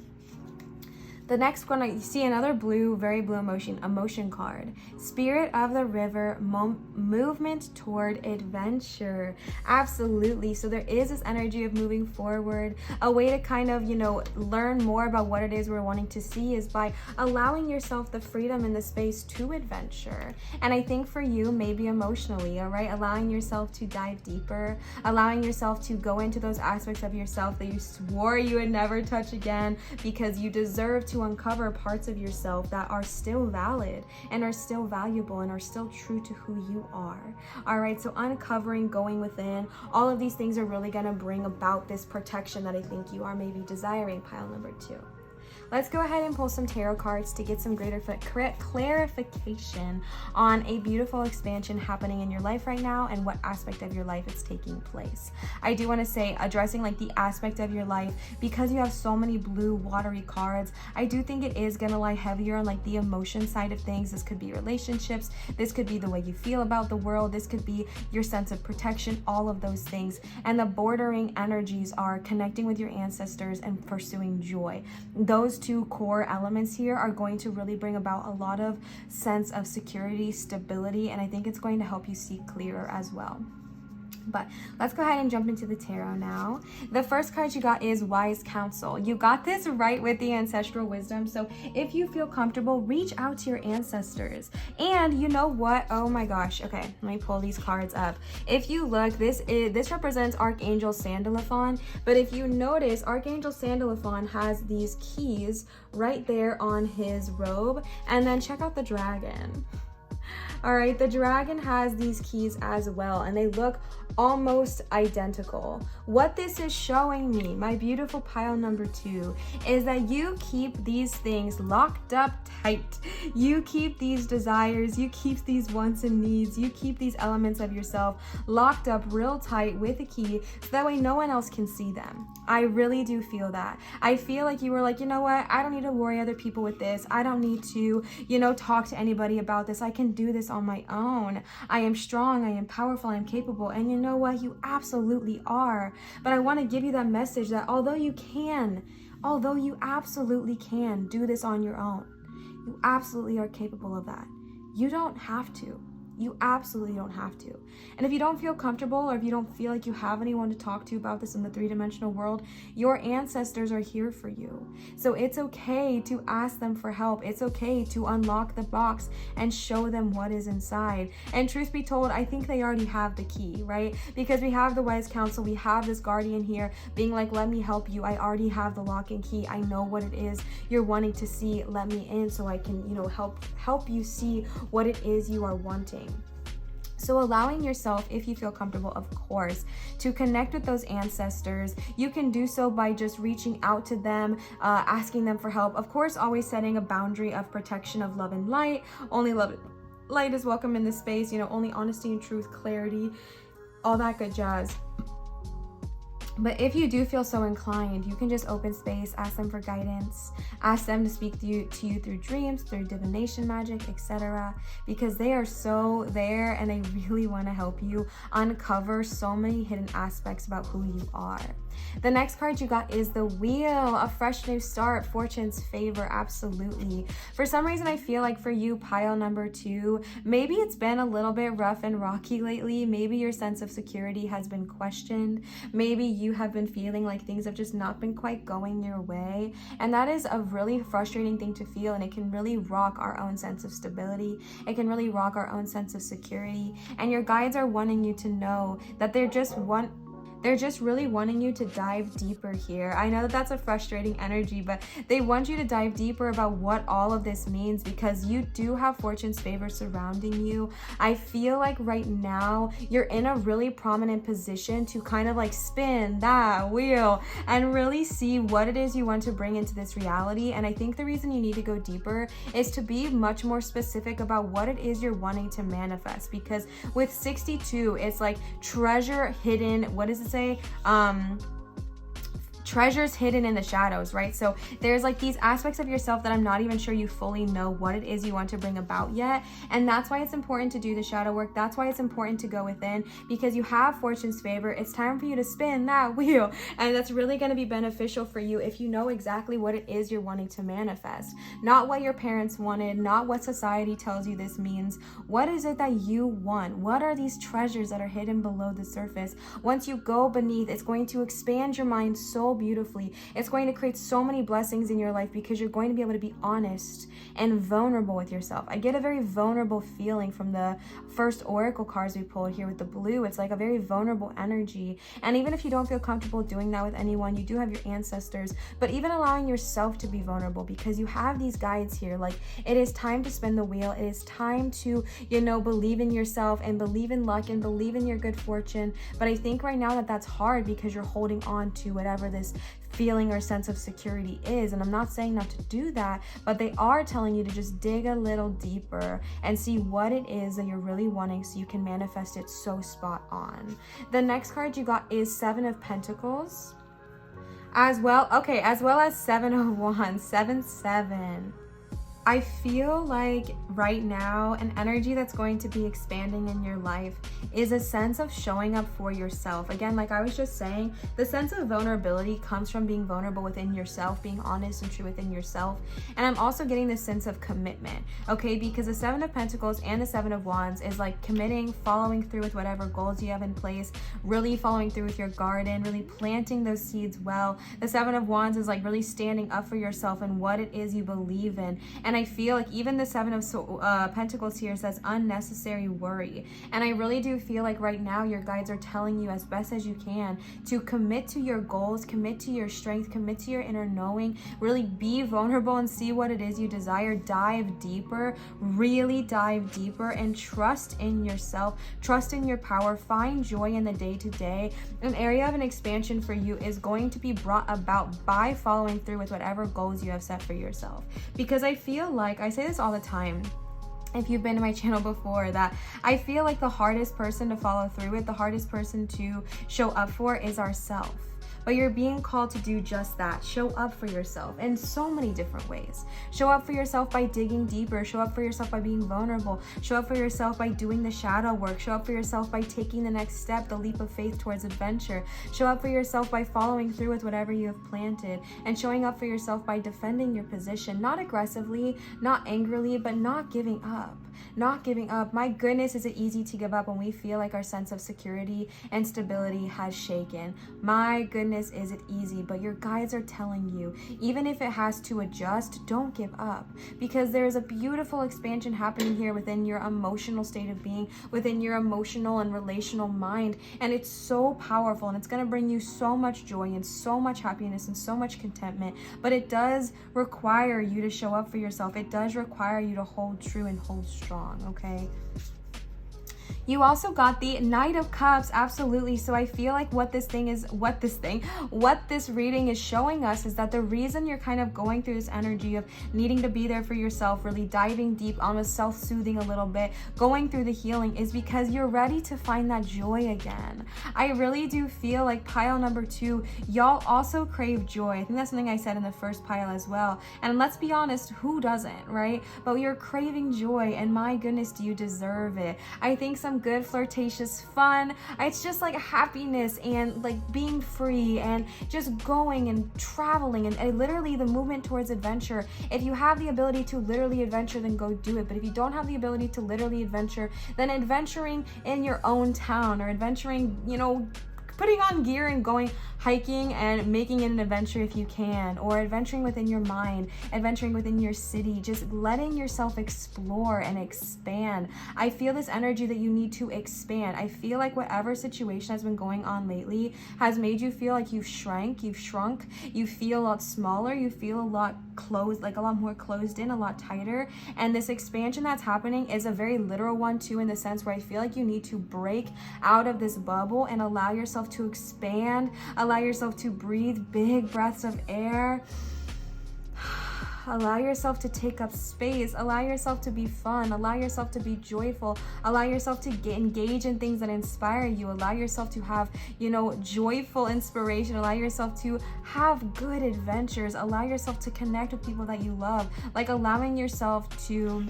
The next one, I see another blue, very blue emotion card. Spirit of the river, movement toward adventure. Absolutely. So there is this energy of moving forward. A way to kind of, learn more about what it is we're wanting to see is by allowing yourself the freedom and the space to adventure. And I think for you, maybe emotionally, all right? Allowing yourself to dive deeper, allowing yourself to go into those aspects of yourself that you swore you would never touch again, because you deserve to uncover parts of yourself that are still valid and are still valuable and are still true to who you are. All right, so uncovering, going within, all of these things are really going to bring about this protection that I think you are maybe desiring, pile number 2. Let's go ahead and pull some tarot cards to get some greater clarification on a beautiful expansion happening in your life right now and what aspect of your life it's taking place. I do want to say, addressing like the aspect of your life, because you have so many blue watery cards, I do think it is going to lie heavier on like the emotion side of things. This could be relationships, this could be the way you feel about the world, this could be your sense of protection, all of those things. And the bordering energies are connecting with your ancestors and pursuing joy. Those 2 core elements here are going to really bring about a lot of sense of security, stability, and I think it's going to help you see clearer as well. But let's go ahead and jump into the tarot now. The first card you got is Wise Counsel. You got this right with the ancestral wisdom. So if you feel comfortable, reach out to your ancestors. And you know what? Oh my gosh. Okay, let me pull these cards up. If you look, this represents Archangel Sandalphon. But if you notice, Archangel Sandalphon has these keys right there on his robe. And then check out the dragon. All right, the dragon has these keys as well, and they look almost identical. What this is showing me, my beautiful pile number 2, is that you keep these things locked up tight. You keep these desires, you keep these wants and needs, you keep these elements of yourself locked up real tight with a key, so that way no one else can see them. I really do feel that. I feel like you were like, you know what? I don't need to worry other people with this. I don't need to, talk to anybody about this. I can do this on my own. I am strong, I am powerful, I am capable. And you know what? You absolutely are. But I want to give you that message that although you absolutely can do this on your own, you absolutely are capable of that. You don't have to. You absolutely don't have to. And if you don't feel comfortable, or if you don't feel like you have anyone to talk to about this in the three-dimensional world, your ancestors are here for you. So it's okay to ask them for help. It's okay to unlock the box and show them what is inside. And truth be told, I think they already have the key, right? Because we have the wise counsel, we have this guardian here being like, let me help you. I already have the lock and key. I know what it is you're wanting to see. Let me in so I can, help you see what it is you are wanting. So allowing yourself, if you feel comfortable, of course, to connect with those ancestors. You can do so by just reaching out to them, asking them for help. Of course, always setting a boundary of protection of love and light. Only love and light is welcome in this space. Only honesty and truth, clarity, all that good jazz. But if you do feel so inclined, you can just open space, ask them for guidance, ask them to speak to you through dreams, through divination magic, etc. Because they are so there and they really want to help you uncover so many hidden aspects about who you are. The next card you got is the Wheel, a fresh new start, fortune's favor, absolutely. For some reason, I feel like for you, pile number 2, maybe it's been a little bit rough and rocky lately. Maybe your sense of security has been questioned. Maybe you have been feeling like things have just not been quite going your way. And that is a really frustrating thing to feel, and it can really rock our own sense of stability. It can really rock our own sense of security. And your guides are wanting you to know that they're just really wanting you to dive deeper here. I know that that's a frustrating energy, but they want you to dive deeper about what all of this means, because you do have fortune's favor surrounding you. I feel like right now you're in a really prominent position to kind of like spin that wheel and really see what it is you want to bring into this reality. And I think the reason you need to go deeper is to be much more specific about what it is you're wanting to manifest, because with 62, it's like treasure hidden. What does it say? Treasures hidden in the shadows, right? So there's like these aspects of yourself that I'm not even sure you fully know what it is you want to bring about yet. And that's why it's important to do the shadow work. That's why it's important to go within, because you have fortune's favor. It's time for you to spin that wheel. And that's really going to be beneficial for you if you know exactly what it is you're wanting to manifest. Not what your parents wanted, not what society tells you this means. What is it that you want? What are these treasures that are hidden below the surface? Once you go beneath, it's going to expand your mind so beautifully. It's going to create so many blessings in your life, because you're going to be able to be honest and vulnerable with yourself. I get a very vulnerable feeling from the first oracle cards we pulled here with the blue. It's like a very vulnerable energy. And even if you don't feel comfortable doing that with anyone, you do have your ancestors, but even allowing yourself to be vulnerable, because you have these guides here. Like, it is time to spin the wheel. It is time to, believe in yourself and believe in luck and believe in your good fortune. But I think right now that's hard because you're holding on to whatever this feeling or sense of security is. And I'm not saying not to do that, but they are telling you to just dig a little deeper and see what it is that you're really wanting, so you can manifest it so spot on. The next card you got is 7 of Pentacles as well as 7 of Wands, 7-7. I feel like right now an energy that's going to be expanding in your life is a sense of showing up for yourself. Again, like I was just saying, the sense of vulnerability comes from being vulnerable within yourself, being honest and true within yourself. And I'm also getting this sense of commitment, okay? Because the 7 of Pentacles and the 7 of Wands is like committing, following through with whatever goals you have in place, really following through with your garden, really planting those seeds well. The 7 of Wands is like really standing up for yourself and what it is you believe in. And I feel like even the 7 of Pentacles here says unnecessary worry. And I really do feel like right now your guides are telling you as best as you can to commit to your goals, commit to your strength, commit to your inner knowing, really be vulnerable and see what it is you desire. Dive deeper, really dive deeper, and trust in yourself, trust in your power, find joy in the day-to-day. An area of an expansion for you is going to be brought about by following through with whatever goals you have set for yourself. Because I feel like, I say this all the time, if you've been to my channel before, that I feel like the hardest person to follow through with, the hardest person to show up for is ourselves. But you're being called to do just that. Show up for yourself in so many different ways. Show up for yourself by digging deeper. Show up for yourself by being vulnerable. Show up for yourself by doing the shadow work. Show up for yourself by taking the next step, the leap of faith towards adventure. Show up for yourself by following through with whatever you have planted. And showing up for yourself by defending your position, not aggressively, not angrily, but not giving up. not giving up. My goodness, is it easy to give up when we feel like our sense of security and stability has shaken. My goodness, is it easy, but your guides are telling you, even if it has to adjust, don't give up, because there's a beautiful expansion happening here within your emotional state of being, within your emotional and relational mind, and it's so powerful, and it's going to bring you so much joy and so much happiness and so much contentment. But it does require you to show up for yourself. It does require you to hold true and hold strong, okay? You also got the Knight of Cups, absolutely. So I feel like what this reading is showing us is that the reason you're kind of going through this energy of needing to be there for yourself, really diving deep, almost self-soothing a little bit, going through the healing, is because you're ready to find that joy again. I really do feel like pile number 2, y'all also crave joy. I think that's something I said in the first pile as well. And let's be honest, who doesn't, right? But you're craving joy, and my goodness, do you deserve it? I think some good flirtatious fun, it's just like happiness and like being free and just going and traveling and literally the movement towards adventure. If you have the ability to literally adventure, then go do it. But if you don't have the ability to literally adventure, then adventuring in your own town, or adventuring, you know, putting on gear and going hiking and making it an adventure if you can, or adventuring within your mind, adventuring within your city, just letting yourself explore and expand. I feel this energy that you need to expand. I feel like whatever situation has been going on lately has made you feel like you've shrunk, you feel a lot smaller, you feel a lot closed, like a lot more closed in, a lot tighter. And this expansion that's happening is a very literal one too, in the sense where I feel like you need to break out of this bubble and allow yourself to expand, allow yourself to breathe big breaths of air, allow yourself to take up space, allow yourself to be fun, allow yourself to be joyful, allow yourself to engage in things that inspire you, allow yourself to have, you know, joyful inspiration, allow yourself to have good adventures, allow yourself to connect with people that you love, like allowing yourself to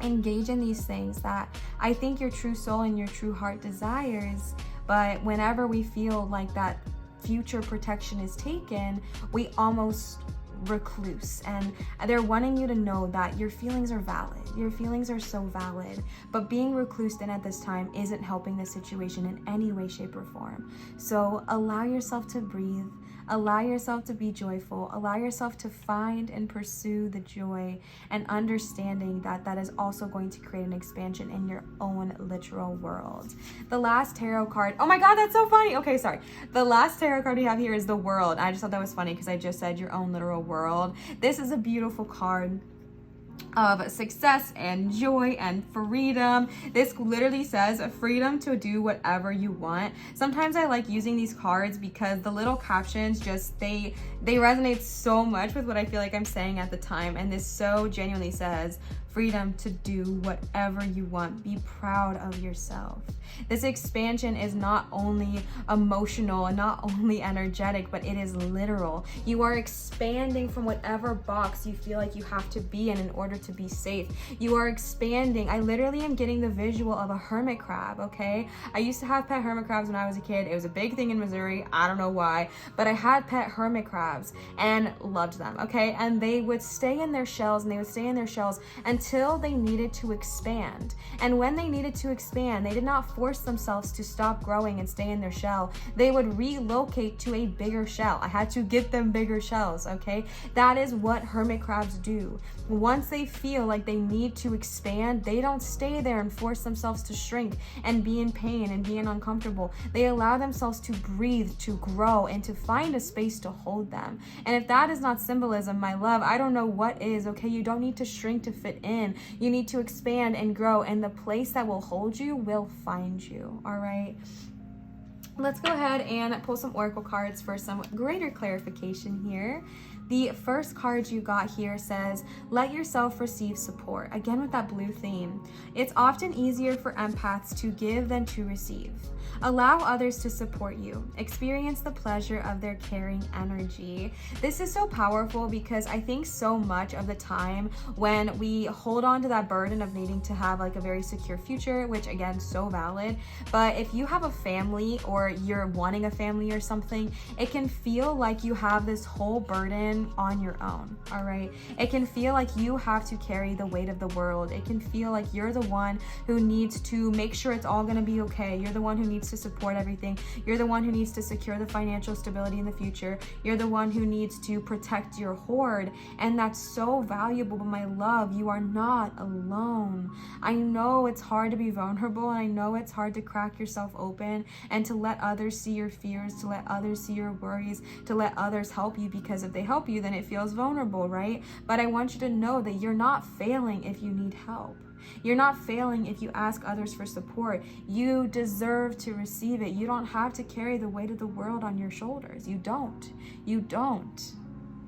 engage in these things that I think your true soul and your true heart desires. But whenever we feel like that future protection is taken, we almost recluse. And they're wanting you to know that your feelings are valid. Your feelings are so valid. But being reclused in at this time isn't helping the situation in any way, shape, or form. So allow yourself to breathe. Allow yourself to be joyful. Allow yourself to find and pursue the joy, and understanding that that is also going to create an expansion in your own literal world. The last tarot card, oh my God, that's so funny. Okay, sorry. The last tarot card we have here is the World. I just thought that was funny because I just said your own literal world. This is a beautiful card of success and joy and freedom. This literally says freedom to do whatever you want. Sometimes I like using these cards because the little captions just, they resonate so much with what I feel like I'm saying at the time. And this so genuinely says freedom to do whatever you want. Be proud of yourself. This expansion is not only emotional and not only energetic, but it is literal. You are expanding from whatever box you feel like you have to be in order to be safe. You are expanding. I literally am getting the visual of a hermit crab, okay? I used to have pet hermit crabs when I was a kid. It was a big thing in Missouri. I don't know why, but I had pet hermit crabs and loved them, okay? And they would stay in their shells until they needed to expand. And when they needed to expand, they did not force themselves to stop growing and stay in their shell. They would relocate to a bigger shell. I had to get them bigger shells, okay? That is what hermit crabs do. Once they feel like they need to expand, they don't stay there and force themselves to shrink and be in pain and be uncomfortable. They allow themselves to breathe, to grow, and to find a space to hold them. And if that is not symbolism, my love, I don't know what is, okay? You don't need to shrink to fit in. You need to expand and grow, and the place that will hold you will find you, all right? Let's go ahead and pull some oracle cards for some greater clarification here. The first card you got here says, let yourself receive support. Again, with that blue theme. It's often easier for empaths to give than to receive. Allow others to support you. Experience the pleasure of their caring energy. This is so powerful because I think so much of the time when we hold on to that burden of needing to have like a very secure future, which again, so valid. But if you have a family or you're wanting a family or something, it can feel like you have this whole burden feeling on your own, all right? It can feel like you have to carry the weight of the world. It can feel like you're the one who needs to make sure it's all gonna be okay. You're the one who needs to support everything. You're the one who needs to secure the financial stability in the future. You're the one who needs to protect your hoard, and that's so valuable. But my love, you are not alone. I know it's hard to be vulnerable, and I know it's hard to crack yourself open and to let others see your fears, to let others see your worries, to let others help you, because if they help you, then it feels vulnerable, right? But I want you to know that you're not failing if you need help. You're not failing if you ask others for support. You deserve to receive it. You don't have to carry the weight of the world on your shoulders. You don't. You don't.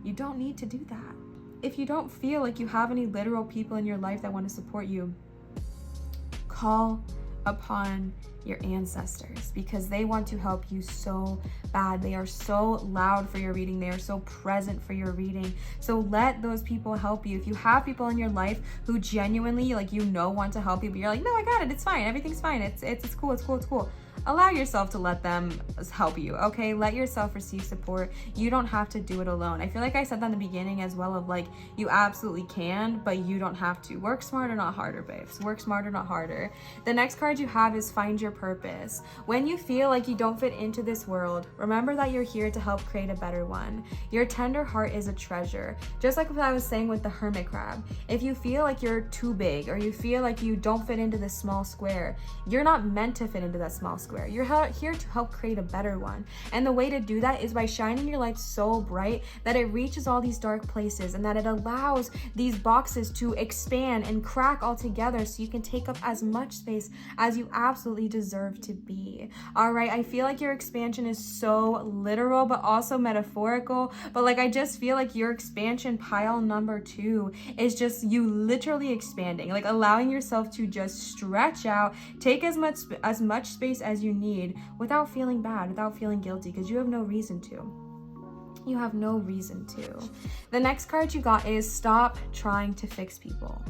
You don't need to do that. If you don't feel like you have any literal people in your life that want to support you, call upon your ancestors, because they want to help you so bad. They are so loud for your reading. They are so present for your reading. So let those people help you. If you have people in your life who genuinely, like, you know, want to help you, but you're like, no, I got it. It's fine. Everything's fine. It's cool. It's cool. It's cool. Allow yourself to let them help you, okay? Let yourself receive support. You don't have to do it alone. I feel like I said that in the beginning as well, of like, you absolutely can, but you don't have to. Work smarter, not harder, babes. Work smarter, not harder. The next card you have is find your purpose. When you feel like you don't fit into this world, remember that you're here to help create a better one. Your tender heart is a treasure. Just like what I was saying with the hermit crab. If you feel like you're too big, or you feel like you don't fit into this small square, you're not meant to fit into that small square. You're here to help create a better one. And the way to do that is by shining your light so bright that it reaches all these dark places, and that it allows these boxes to expand and crack all together, so you can take up as much space as you absolutely deserve to be. All right, I feel like your expansion is so literal, but also metaphorical. But like, I just feel like your expansion pile number 2 is just you literally expanding, like allowing yourself to just stretch out, take as much space as you need, without feeling bad, without feeling guilty, because you have no reason to. You have no reason to. The next card you got is stop trying to fix people.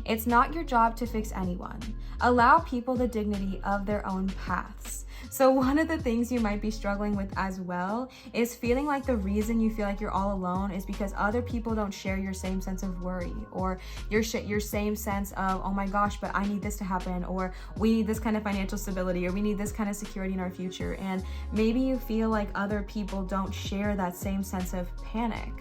It's not your job to fix anyone. Allow people the dignity of their own paths. So one of the things you might be struggling with as well is feeling like the reason you feel like you're all alone is because other people don't share your same sense of worry, or your same sense of, oh my gosh, but I need this to happen, or we need this kind of financial stability, or we need this kind of security in our future. And maybe you feel like other people don't share that same sense of panic.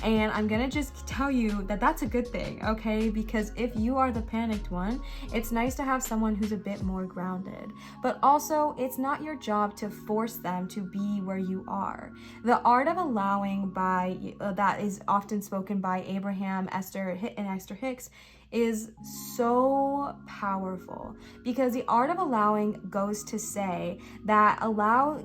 And I'm gonna just tell you that that's a good thing, okay? Because if you are the panicked one, it's nice to have someone who's a bit more grounded. But also, it's not your job to force them to be where you are. The art of allowing that is often spoken by Abraham, Esther Hicks, is so powerful, because the art of allowing goes to say that how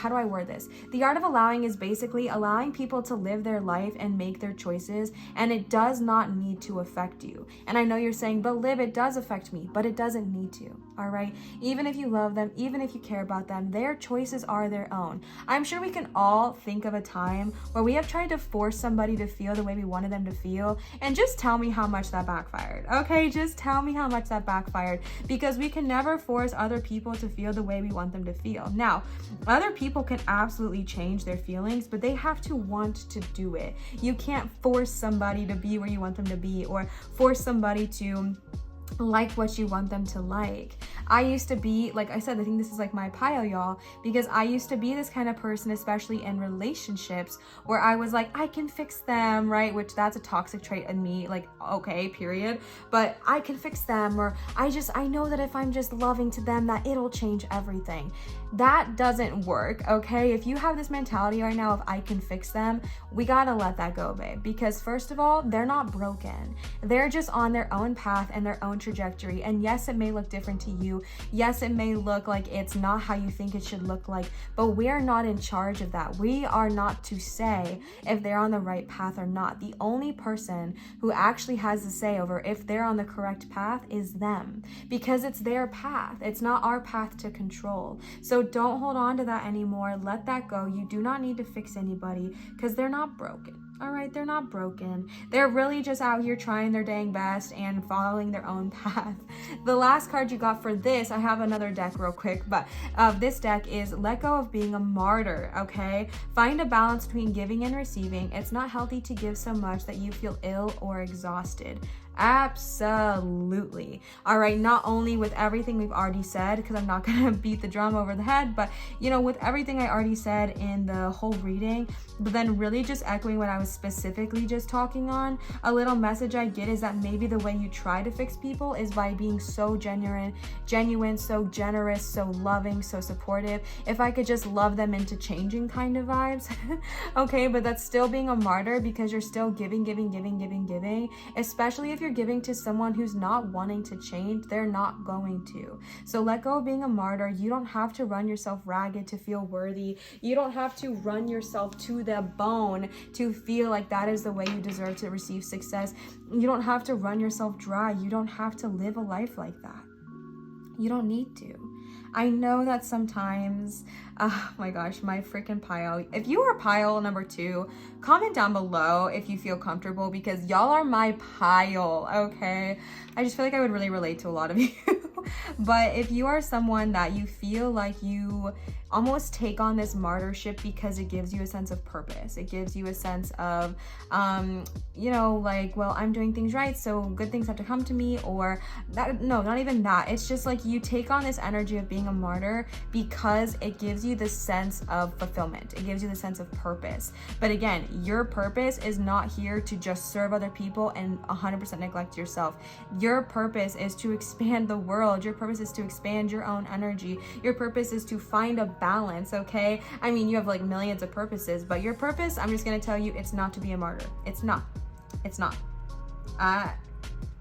do I word this? The art of allowing is basically allowing people to live their life and make their choices, and it does not need to affect you. And I know you're saying, but Liv, it does affect me, but it doesn't need to, all right? Even if you love them, even if you care about them, their choices are their own. I'm sure we can all think of a time where we have tried to force somebody to feel the way we wanted them to feel, and just tell me how much that backfired, okay? Just tell me how much that backfired, because we can never force other people to feel the way we want them to feel. Now, other people can absolutely change their feelings, but they have to want to do it. You can't force somebody to be where you want them to be, or force somebody to like what you want them to like. I used to be, like I said, I think this is like my pile, y'all, because I used to be this kind of person, especially in relationships, where I was like, I can fix them, right? Which that's a toxic trait in me, like, okay, period. But I can fix them, or I know that if I'm just loving to them, that it'll change everything. That doesn't work, okay? If you have this mentality right now of I can fix them, we gotta let that go, babe. Because first of all, they're not broken. They're just on their own path and their own trajectory. And yes, it may look different to you. Yes, it may look like it's not how you think it should look like, but we are not in charge of that. We are not to say if they're on the right path or not. The only person who actually has the say over if they're on the correct path is them, because it's their path. It's not our path to control. So don't hold on to that anymore. Let that go. You do not need to fix anybody, because they're not broken. All right, they're not broken. They're really just out here trying their dang best and following their own path. The last card you got for this, I have another deck real quick, but this deck is let go of being a martyr, okay? Find a balance between giving and receiving. It's not healthy to give so much that you feel ill or exhausted. Absolutely. All right, not only with everything we've already said, because I'm not gonna beat the drum over the head, but you know, with everything I already said in the whole reading, but then really just echoing what I was specifically just talking on, a little message I get is that maybe the way you try to fix people is by being so genuine, so generous, so loving, so supportive. If I could just love them into changing kind of vibes. Okay, but that's still being a martyr because you're still giving, especially if you're giving to someone who's not wanting to change. They're not going to. So let go of being a martyr. You don't have to run yourself ragged to feel worthy. You don't have to run yourself to the bone to feel like that is the way you deserve to receive success. You don't have to run yourself dry. You don't have to live a life like that. You don't need to. I know that sometimes, oh my gosh, my freaking pile. If you are pile number 2, comment down below if you feel comfortable, because y'all are my pile, okay? I just feel like I would really relate to a lot of you. But if you are someone that you feel like you almost take on this martyrship because it gives you a sense of purpose, it gives you a sense of, you know, like, well, I'm doing things right, so good things have to come to me, or that, no, not even that. It's just like you take on this energy of being a martyr because it gives you this sense of fulfillment. It gives you the sense of purpose. But again, your purpose is not here to just serve other people and 100% neglect yourself. Your purpose is to expand the world. Your purpose is to expand your own energy. Your purpose is to find a balance, okay? I mean, you have like millions of purposes, but your purpose, I'm just gonna tell you, it's not to be a martyr. It's not. It's not.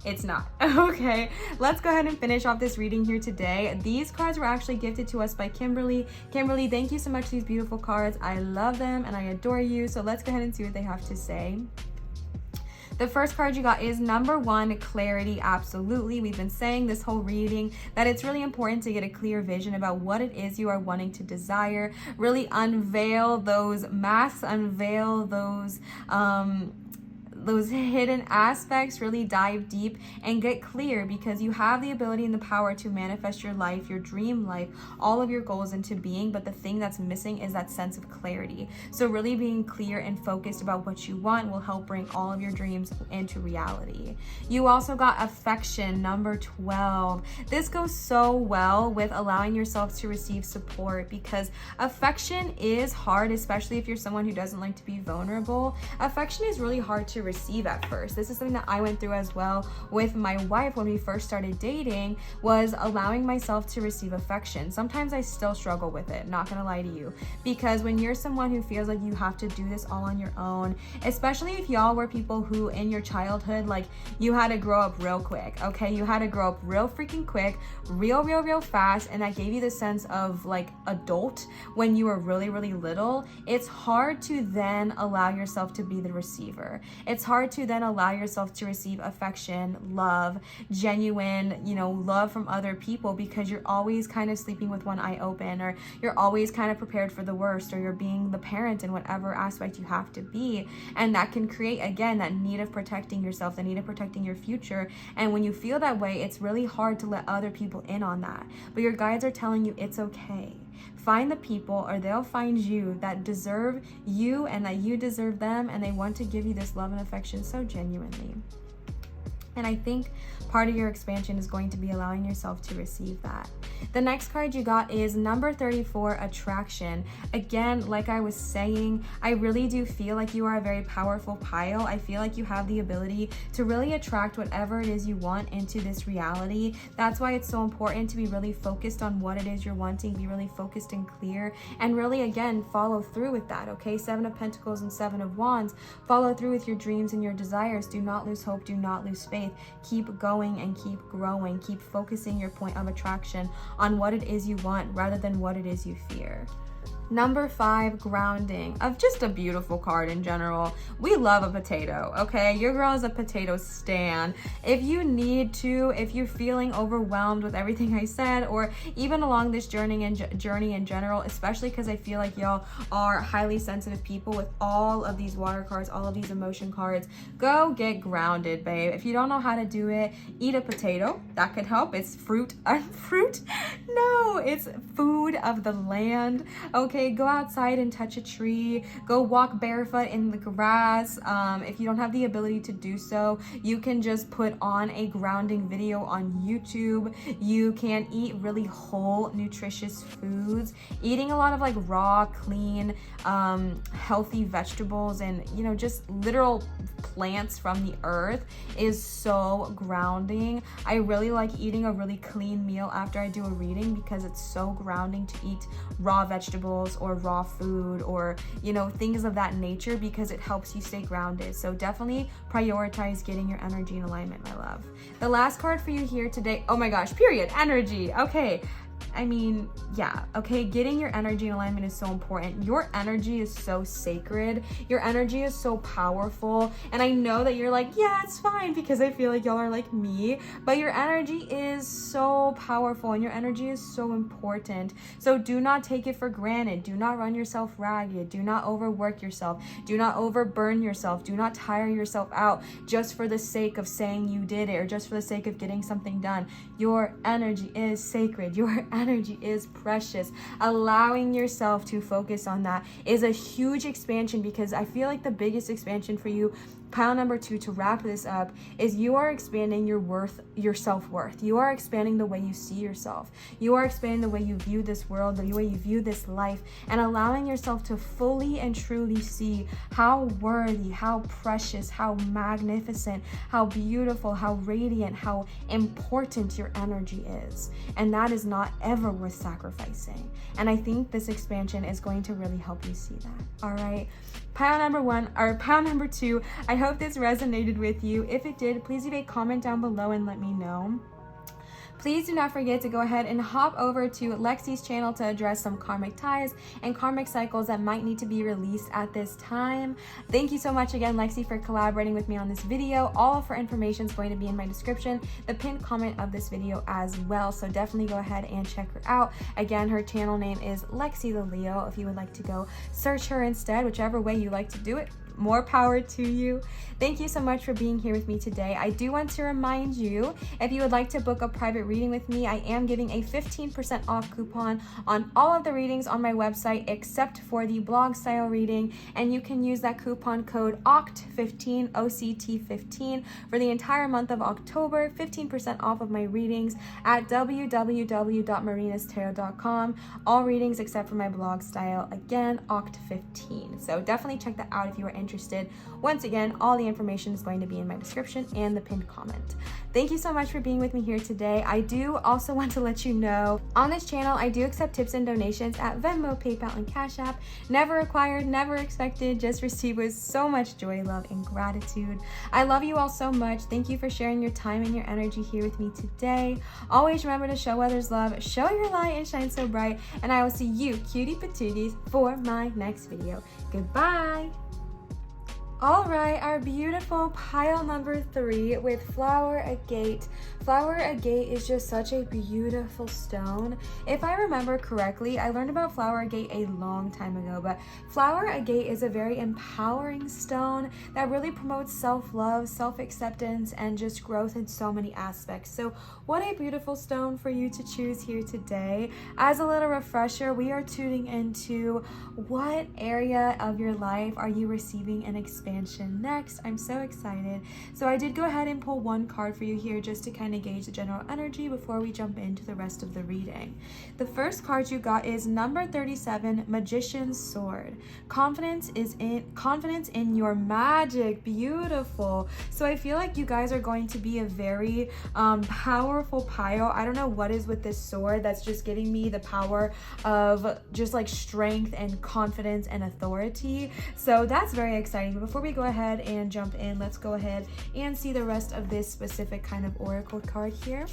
It's not. Okay, let's go ahead and finish off this reading here today. These cards were actually gifted to us by Kimberly. Kimberly, thank you so much for these beautiful cards. I love them and I adore you. So let's go ahead and see what they have to say. The first card you got is number 1, clarity. Absolutely. We've been saying this whole reading that it's really important to get a clear vision about what it is you are wanting to desire. Really unveil those masks, unveil those hidden aspects, really dive deep and get clear, because you have the ability and the power to manifest your life, your dream life, all of your goals into being. But the thing that's missing is that sense of clarity. So really being clear and focused about what you want will help bring all of your dreams into reality. You also got affection, number 12. This goes so well with allowing yourself to receive support, because affection is hard, especially if you're someone who doesn't like to be vulnerable. Affection is really hard to receive at first. This is something that I went through as well with my wife when we first started dating, was allowing myself to receive affection. Sometimes I still struggle with it, not gonna lie to you, because when you're someone who feels like you have to do this all on your own, especially if y'all were people who in your childhood, like, you had to grow up real quick, okay? You had to grow up real freaking quick, real fast, and that gave you the sense of like adult when you were really little. It's hard to then allow yourself to be the receiver. It's hard to then allow yourself to receive affection, love, genuine, you know, love from other people, because you're always kind of sleeping with one eye open, or you're always kind of prepared for the worst, or you're being the parent in whatever aspect you have to be. And that can create, again, that need of protecting yourself, the need of protecting your future. And when you feel that way, it's really hard to let other people in on that. But your guides are telling you it's okay. Find the people, or they'll find you, that deserve you and that you deserve them, and they want to give you this love and affection so genuinely. And I think part of your expansion is going to be allowing yourself to receive that. The next card you got is number 34, attraction. Again, like I was saying, I really do feel like you are a very powerful pile. I feel like you have the ability to really attract whatever it is you want into this reality. That's why it's so important to be really focused on what it is you're wanting, be really focused and clear, and really, again, follow through with that, okay? 7 of Pentacles and 7 of Wands. Follow through with your dreams and your desires. Do not lose hope. Do not lose faith. Keep going and keep growing. Keep focusing your point of attraction on what it is you want rather than what it is you fear. Number 5, grounding. Of just a beautiful card in general. We love a potato, okay? Your girl is a potato stan. If you need to, if you're feeling overwhelmed with everything I said, or even along this journey in general, especially because I feel like y'all are highly sensitive people with all of these water cards, all of these emotion cards, go get grounded, babe. If you don't know how to do it, eat a potato. That could help. It's fruit. No, it's food of the land, okay? Go outside and touch a tree. Go walk barefoot in the grass. If you don't have the ability to do so, you can just put on a grounding video on YouTube. You can eat really whole, nutritious foods. Eating a lot of like raw, clean, healthy vegetables and, you know, just literal plants from the earth is so grounding. I really like eating a really clean meal after I do a reading because it's so grounding to eat raw vegetables or raw food or, you know, things of that nature because it helps you stay grounded. So definitely prioritize getting your energy in alignment, my love. The last card for you here today, oh my gosh, period, energy. Okay. I mean, yeah, okay, getting your energy in alignment is so important. Your energy is so sacred. Your energy is so powerful. And I know that you're like, yeah, it's fine because I feel like y'all are like me, but your energy is so powerful and your energy is so important. So do not take it for granted. Do not run yourself ragged. Do not overwork yourself. Do not overburn yourself. Do not tire yourself out just for the sake of saying you did it or just for the sake of getting something done. Your energy is sacred. Your energy is precious. Allowing yourself to focus on that is a huge expansion because I feel like the biggest expansion for you, pile number 2, to wrap this up, is you are expanding your worth, your self-worth. You are expanding the way you see yourself. You are expanding the way you view this world, the way you view this life, and allowing yourself to fully and truly see how worthy, how precious, how magnificent, how beautiful, how radiant, how important your energy is. And that is not ever worth sacrificing. And I think this expansion is going to really help you see that. All right. Pile number 2, I hope this resonated with you. If it did, please leave a comment down below and let me know. Please do not forget to go ahead and hop over to Lexi's channel to address some karmic ties and karmic cycles that might need to be released at this time. Thank you so much again, Lexi, for collaborating with me on this video. All of her information is going to be in my description, the pinned comment of this video as well. So definitely go ahead and check her out. Again, her channel name is Lexi the Leo. If you would like to go search her instead, whichever way you like to do it, more power to you. Thank you so much for being here with me today. I do want to remind you, if you would like to book a private reading with me, I am giving a 15% off coupon on all of the readings on my website except for the blog style reading, and you can use that coupon code OCT15, OCT15, for the entire month of October, 15% off of my readings at www.marinastarot.com. All readings except for my blog style, again, OCT15. So definitely check that out if you are interested. Once again, all the information is going to be in my description and the pinned comment. Thank you so much for being with me here today. I do also want to let you know, on this channel, I do accept tips and donations at Venmo, PayPal, and Cash App. Never required, never expected, just received with so much joy, love, and gratitude. I love you all so much. Thank you for sharing your time and your energy here with me today. Always remember to show others love, show your light, and shine so bright. And I will see you, cutie patooties, for my next video. Goodbye. All right, our beautiful pile number 3 with Flower Agate. Flower Agate is just such a beautiful stone. If I remember correctly, I learned about Flower Agate a long time ago, but Flower Agate is a very empowering stone that really promotes self-love, self-acceptance, and just growth in so many aspects. So what a beautiful stone for you to choose here today. As a little refresher, we are tuning into what area of your life are you receiving an expansion next. I'm so excited. So I did go ahead and pull one card for you here just to kind of gauge the general energy before we jump into the rest of the reading. The first card you got is number 37, Magician's Sword. Confidence in your magic. Beautiful. So I feel like you guys are going to be a very powerful pile. I don't know what is with this sword that's just getting me the power of just like strength and confidence and authority. So that's very exciting. But before we go ahead and jump in, let's go ahead and see the rest of this specific kind of oracle card here.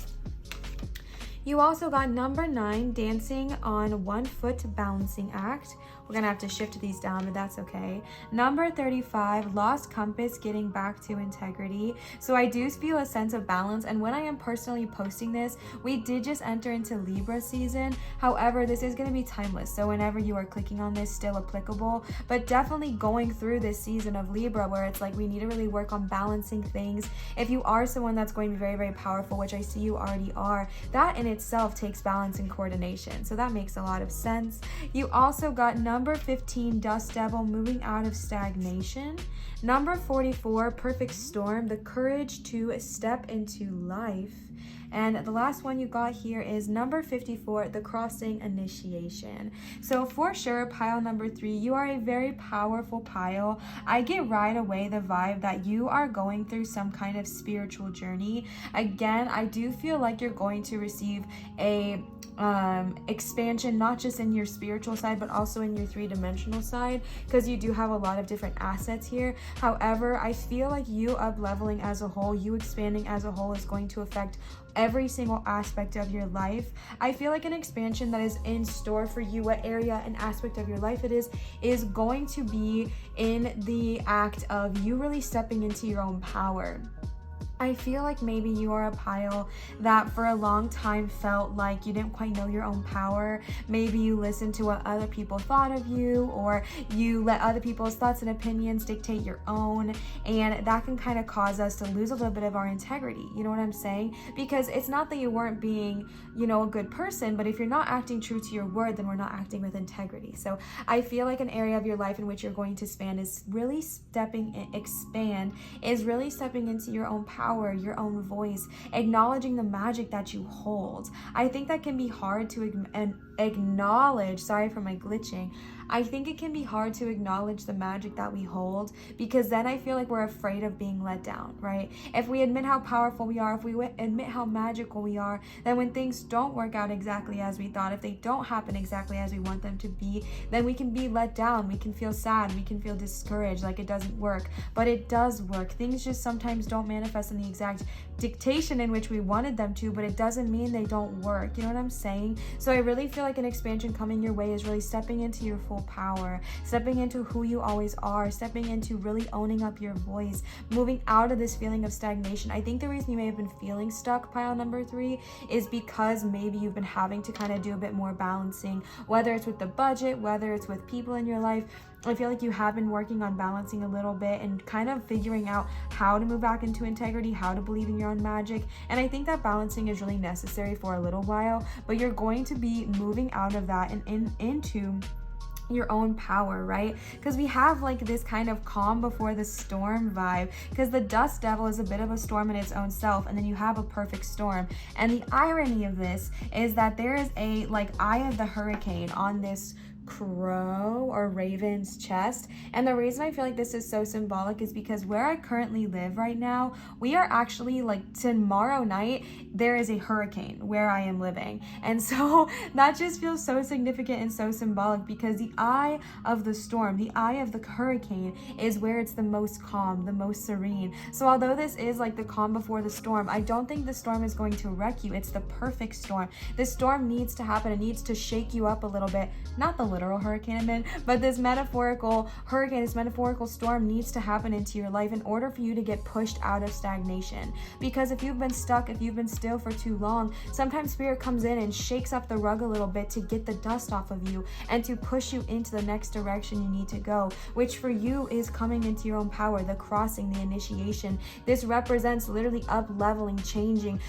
You also got number 9, dancing on 1 foot balancing act. We're gonna have to shift these down, but that's okay. Number 35, lost compass, getting back to integrity. So I do feel a sense of balance, and when I am personally posting this, we did just enter into Libra season. However, this is gonna be timeless, so whenever you are clicking on this, still applicable, but definitely going through this season of Libra where it's like we need to really work on balancing things. If you are someone that's going to be very, very powerful, which I see you already are, that in itself takes balance and coordination, so that makes a lot of sense. You also got number 15, dust devil, moving out of stagnation. Number 44, perfect storm, the courage to step into life. And the last one you got here is number 54, the crossing initiation. So for sure, pile number 3, you are a very powerful pile. I get right away the vibe that you are going through some kind of spiritual journey. Again, I do feel like you're going to receive a expansion, not just in your spiritual side, but also in your 3-dimensional side, because you do have a lot of different assets here. However, I feel like you up leveling as a whole, you expanding as a whole, is going to affect every single aspect of your life. I feel like an expansion that is in store for you, what area and aspect of your life it is going to be in the act of you really stepping into your own power. I feel like maybe you are a pile that for a long time felt like you didn't quite know your own power. Maybe you listened to what other people thought of you, or you let other people's thoughts and opinions dictate your own, and that can kind of cause us to lose a little bit of our integrity. You know what I'm saying? Because it's not that you weren't being, a good person, but if you're not acting true to your word, then we're not acting with integrity. So I feel like an area of your life in which you're going to expand is really stepping into your own power, your own voice, acknowledging the magic that you hold. I think that can be hard to acknowledge. Sorry for my glitching. I think it can be hard to acknowledge the magic that we hold, because then I feel like we're afraid of being let down, right? If we admit how powerful we are, if we admit how magical we are, then when things don't work out exactly as we thought, if they don't happen exactly as we want them to be, then we can be let down, we can feel sad, we can feel discouraged, like it doesn't work. But it does work. Things just sometimes don't manifest in the exact dictation in which we wanted them to, but it doesn't mean they don't work. You know what I'm saying? So I really feel like an expansion coming your way is really stepping into your full power, stepping into who you always are, stepping into really owning up your voice, moving out of this feeling of stagnation. I think the reason you may have been feeling stuck, pile number 3, is because maybe you've been having to kind of do a bit more balancing, whether it's with the budget, whether it's with people in your life. I feel like you have been working on balancing a little bit and kind of figuring out how to move back into integrity, how to believe in your own magic. And I think that balancing is really necessary for a little while, but you're going to be moving out of that and into your own power, right? Because we have like this kind of calm before the storm vibe, because the dust devil is a bit of a storm in its own self, and then you have a perfect storm. And the irony of this is that there is a like eye of the hurricane on this crow or raven's chest. And the reason I feel like this is so symbolic is because where I currently live right now, we are actually like tomorrow night there is a hurricane where I am living. And so that just feels so significant and so symbolic, because the eye of the storm, the eye of the hurricane, is where it's the most calm, the most serene. So although this is like the calm before the storm, I don't think the storm is going to wreck you. It's the perfect storm. This storm needs to happen. It needs to shake you up a little bit. Not the literal hurricane I'm in, but this metaphorical hurricane, this metaphorical storm needs to happen into your life in order for you to get pushed out of stagnation. Because if you've been stuck, if you've been still for too long, sometimes spirit comes in and shakes up the rug a little bit to get the dust off of you and to push you into the next direction you need to go, which for you is coming into your own power, the crossing, the initiation. This represents literally up leveling, changing,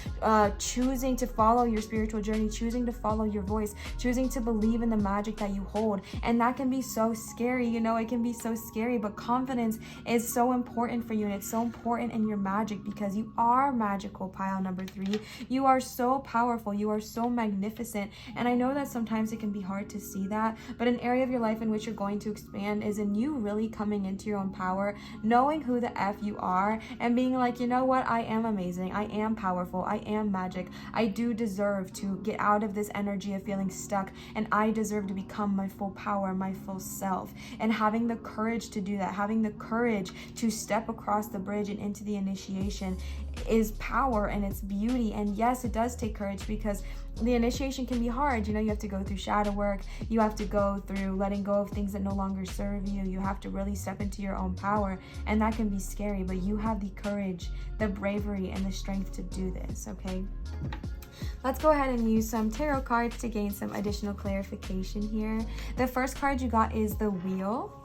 choosing to follow your spiritual journey, choosing to follow your voice, choosing to believe in the magic that you hold. And that can be so scary, it can be so scary, but confidence is so important for you, and it's so important in your magic, because you are magical, pile number 3. You are so powerful, you are so magnificent. And I know that sometimes it can be hard to see that, but an area of your life in which you're going to expand is in you really coming into your own power, knowing who the F you are, and being like, you know what, I am amazing, I am powerful, I am magic, I do deserve to get out of this energy of feeling stuck, and I deserve to become my full power, my full self. And having the courage to do that, having the courage to step across the bridge and into the initiation is power and it's beauty. And yes, it does take courage, because the initiation can be hard. You know, you have to go through shadow work. You have to go through letting go of things that no longer serve you. You have to really step into your own power, and that can be scary, but you have the courage, the bravery, and the strength to do this, okay? Let's go ahead and use some tarot cards to gain some additional clarification here. The first card you got is the Wheel.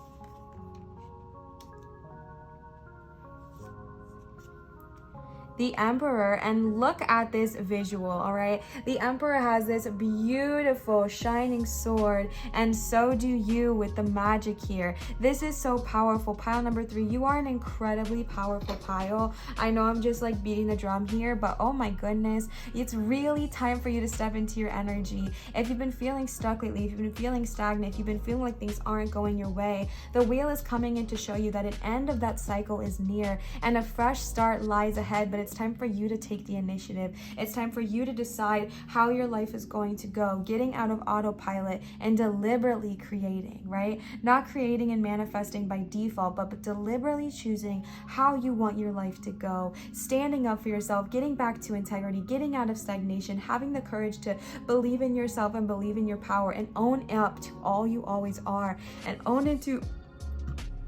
The Emperor, and look at this visual, all right? The Emperor has this beautiful shining sword, and so do you with the magic here. This is so powerful. Pile number 3, you are an incredibly powerful pile. I know I'm just like beating the drum here, but oh my goodness, it's really time for you to step into your energy. If you've been feeling stuck lately, if you've been feeling stagnant, if you've been feeling like things aren't going your way, the Wheel is coming in to show you that an end of that cycle is near and a fresh start lies ahead. But it's time for you to take the initiative. It's time for you to decide how your life is going to go, getting out of autopilot and deliberately creating, right? Not creating and manifesting by default, but deliberately choosing how you want your life to go, standing up for yourself, getting back to integrity, getting out of stagnation, having the courage to believe in yourself and believe in your power, and own up to all you always are, and own into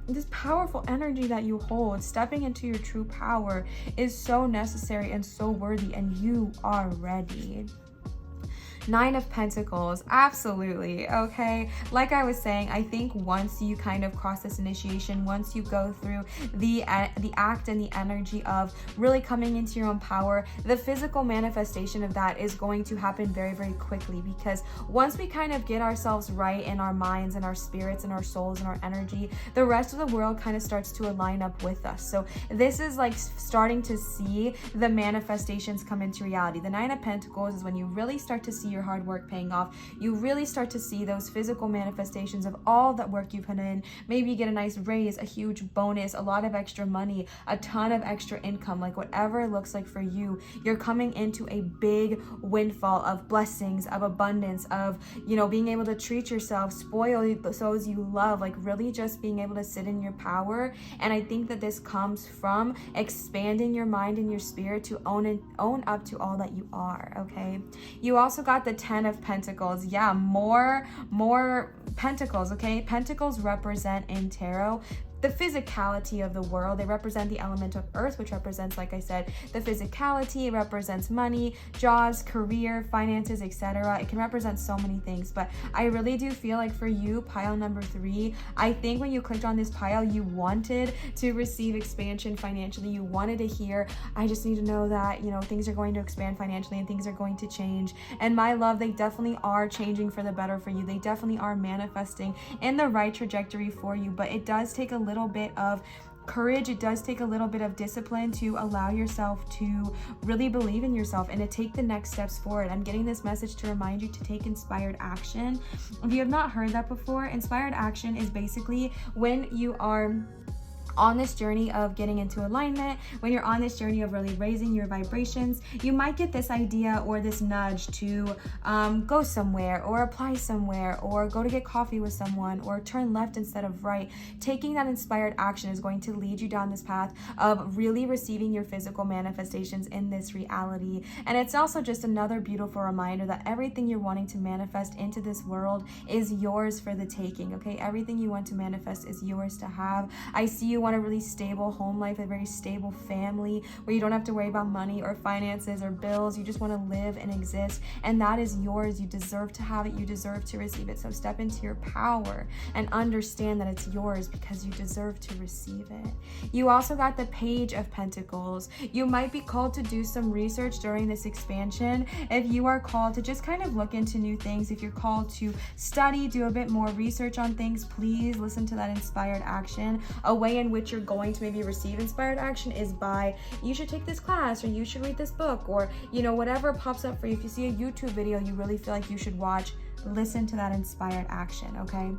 this powerful energy that you hold. Stepping into your true power is so necessary and so worthy, and you are ready. 9 of Pentacles, absolutely, okay? Like I was saying, I think once you kind of cross this initiation, once you go through the act and the energy of really coming into your own power, the physical manifestation of that is going to happen very, very quickly, because once we kind of get ourselves right in our minds and our spirits and our souls and our energy, the rest of the world kind of starts to align up with us. So this is like starting to see the manifestations come into reality. The 9 of Pentacles is when you really start to see your hard work paying off. You really start to see those physical manifestations of all that work you put in. Maybe you get a nice raise, a huge bonus, a lot of extra money, a ton of extra income, like whatever it looks like for you. You're coming into a big windfall of blessings, of abundance, of, you know, being able to treat yourself, spoil those you love, like really just being able to sit in your power. And I think that this comes from expanding your mind and your spirit to own up to all that you are, okay? You also got the 10 of Pentacles. Yeah, more pentacles, okay? Pentacles represent in tarot the physicality of the world. They represent the element of earth, which represents, like I said, the physicality. It represents money, jobs, career, finances, etc. It can represent so many things, but I really do feel like for you, pile number 3, I think when you clicked on this pile, you wanted to receive expansion financially. You wanted to hear, I just need to know that, you know, things are going to expand financially and things are going to change. And my love, they definitely are changing for the better for you. They definitely are manifesting in the right trajectory for you, but it does take a little bit of courage. It does take a little bit of discipline to allow yourself to really believe in yourself and to take the next steps forward. I'm getting this message to remind you to take inspired action. If you have not heard that before, inspired action is basically when you are on this journey of getting into alignment, when you're on this journey of really raising your vibrations, you might get this idea or this nudge to go somewhere or apply somewhere or go to get coffee with someone or turn left instead of right. Taking that inspired action is going to lead you down this path of really receiving your physical manifestations in this reality. And it's also just another beautiful reminder that everything you're wanting to manifest into this world is yours for the taking, okay? Everything you want to manifest is yours to have. I see you want a really stable home life, a very stable family where you don't have to worry about money or finances or bills. You just want to live and exist, and that is yours. You deserve to have it. You deserve to receive it. So step into your power and understand that it's yours because you deserve to receive it. You also got the Page of Pentacles. You might be called to do some research during this expansion. If you are called to just kind of look into new things, if you're called to study, do a bit more research on things, please listen to that inspired action. A way in which you're going to maybe receive inspired action is by, you should take this class, or you should read this book, or, you know, whatever pops up for you. If you see a YouTube video you really feel like you should watch, listen to that inspired action, okay?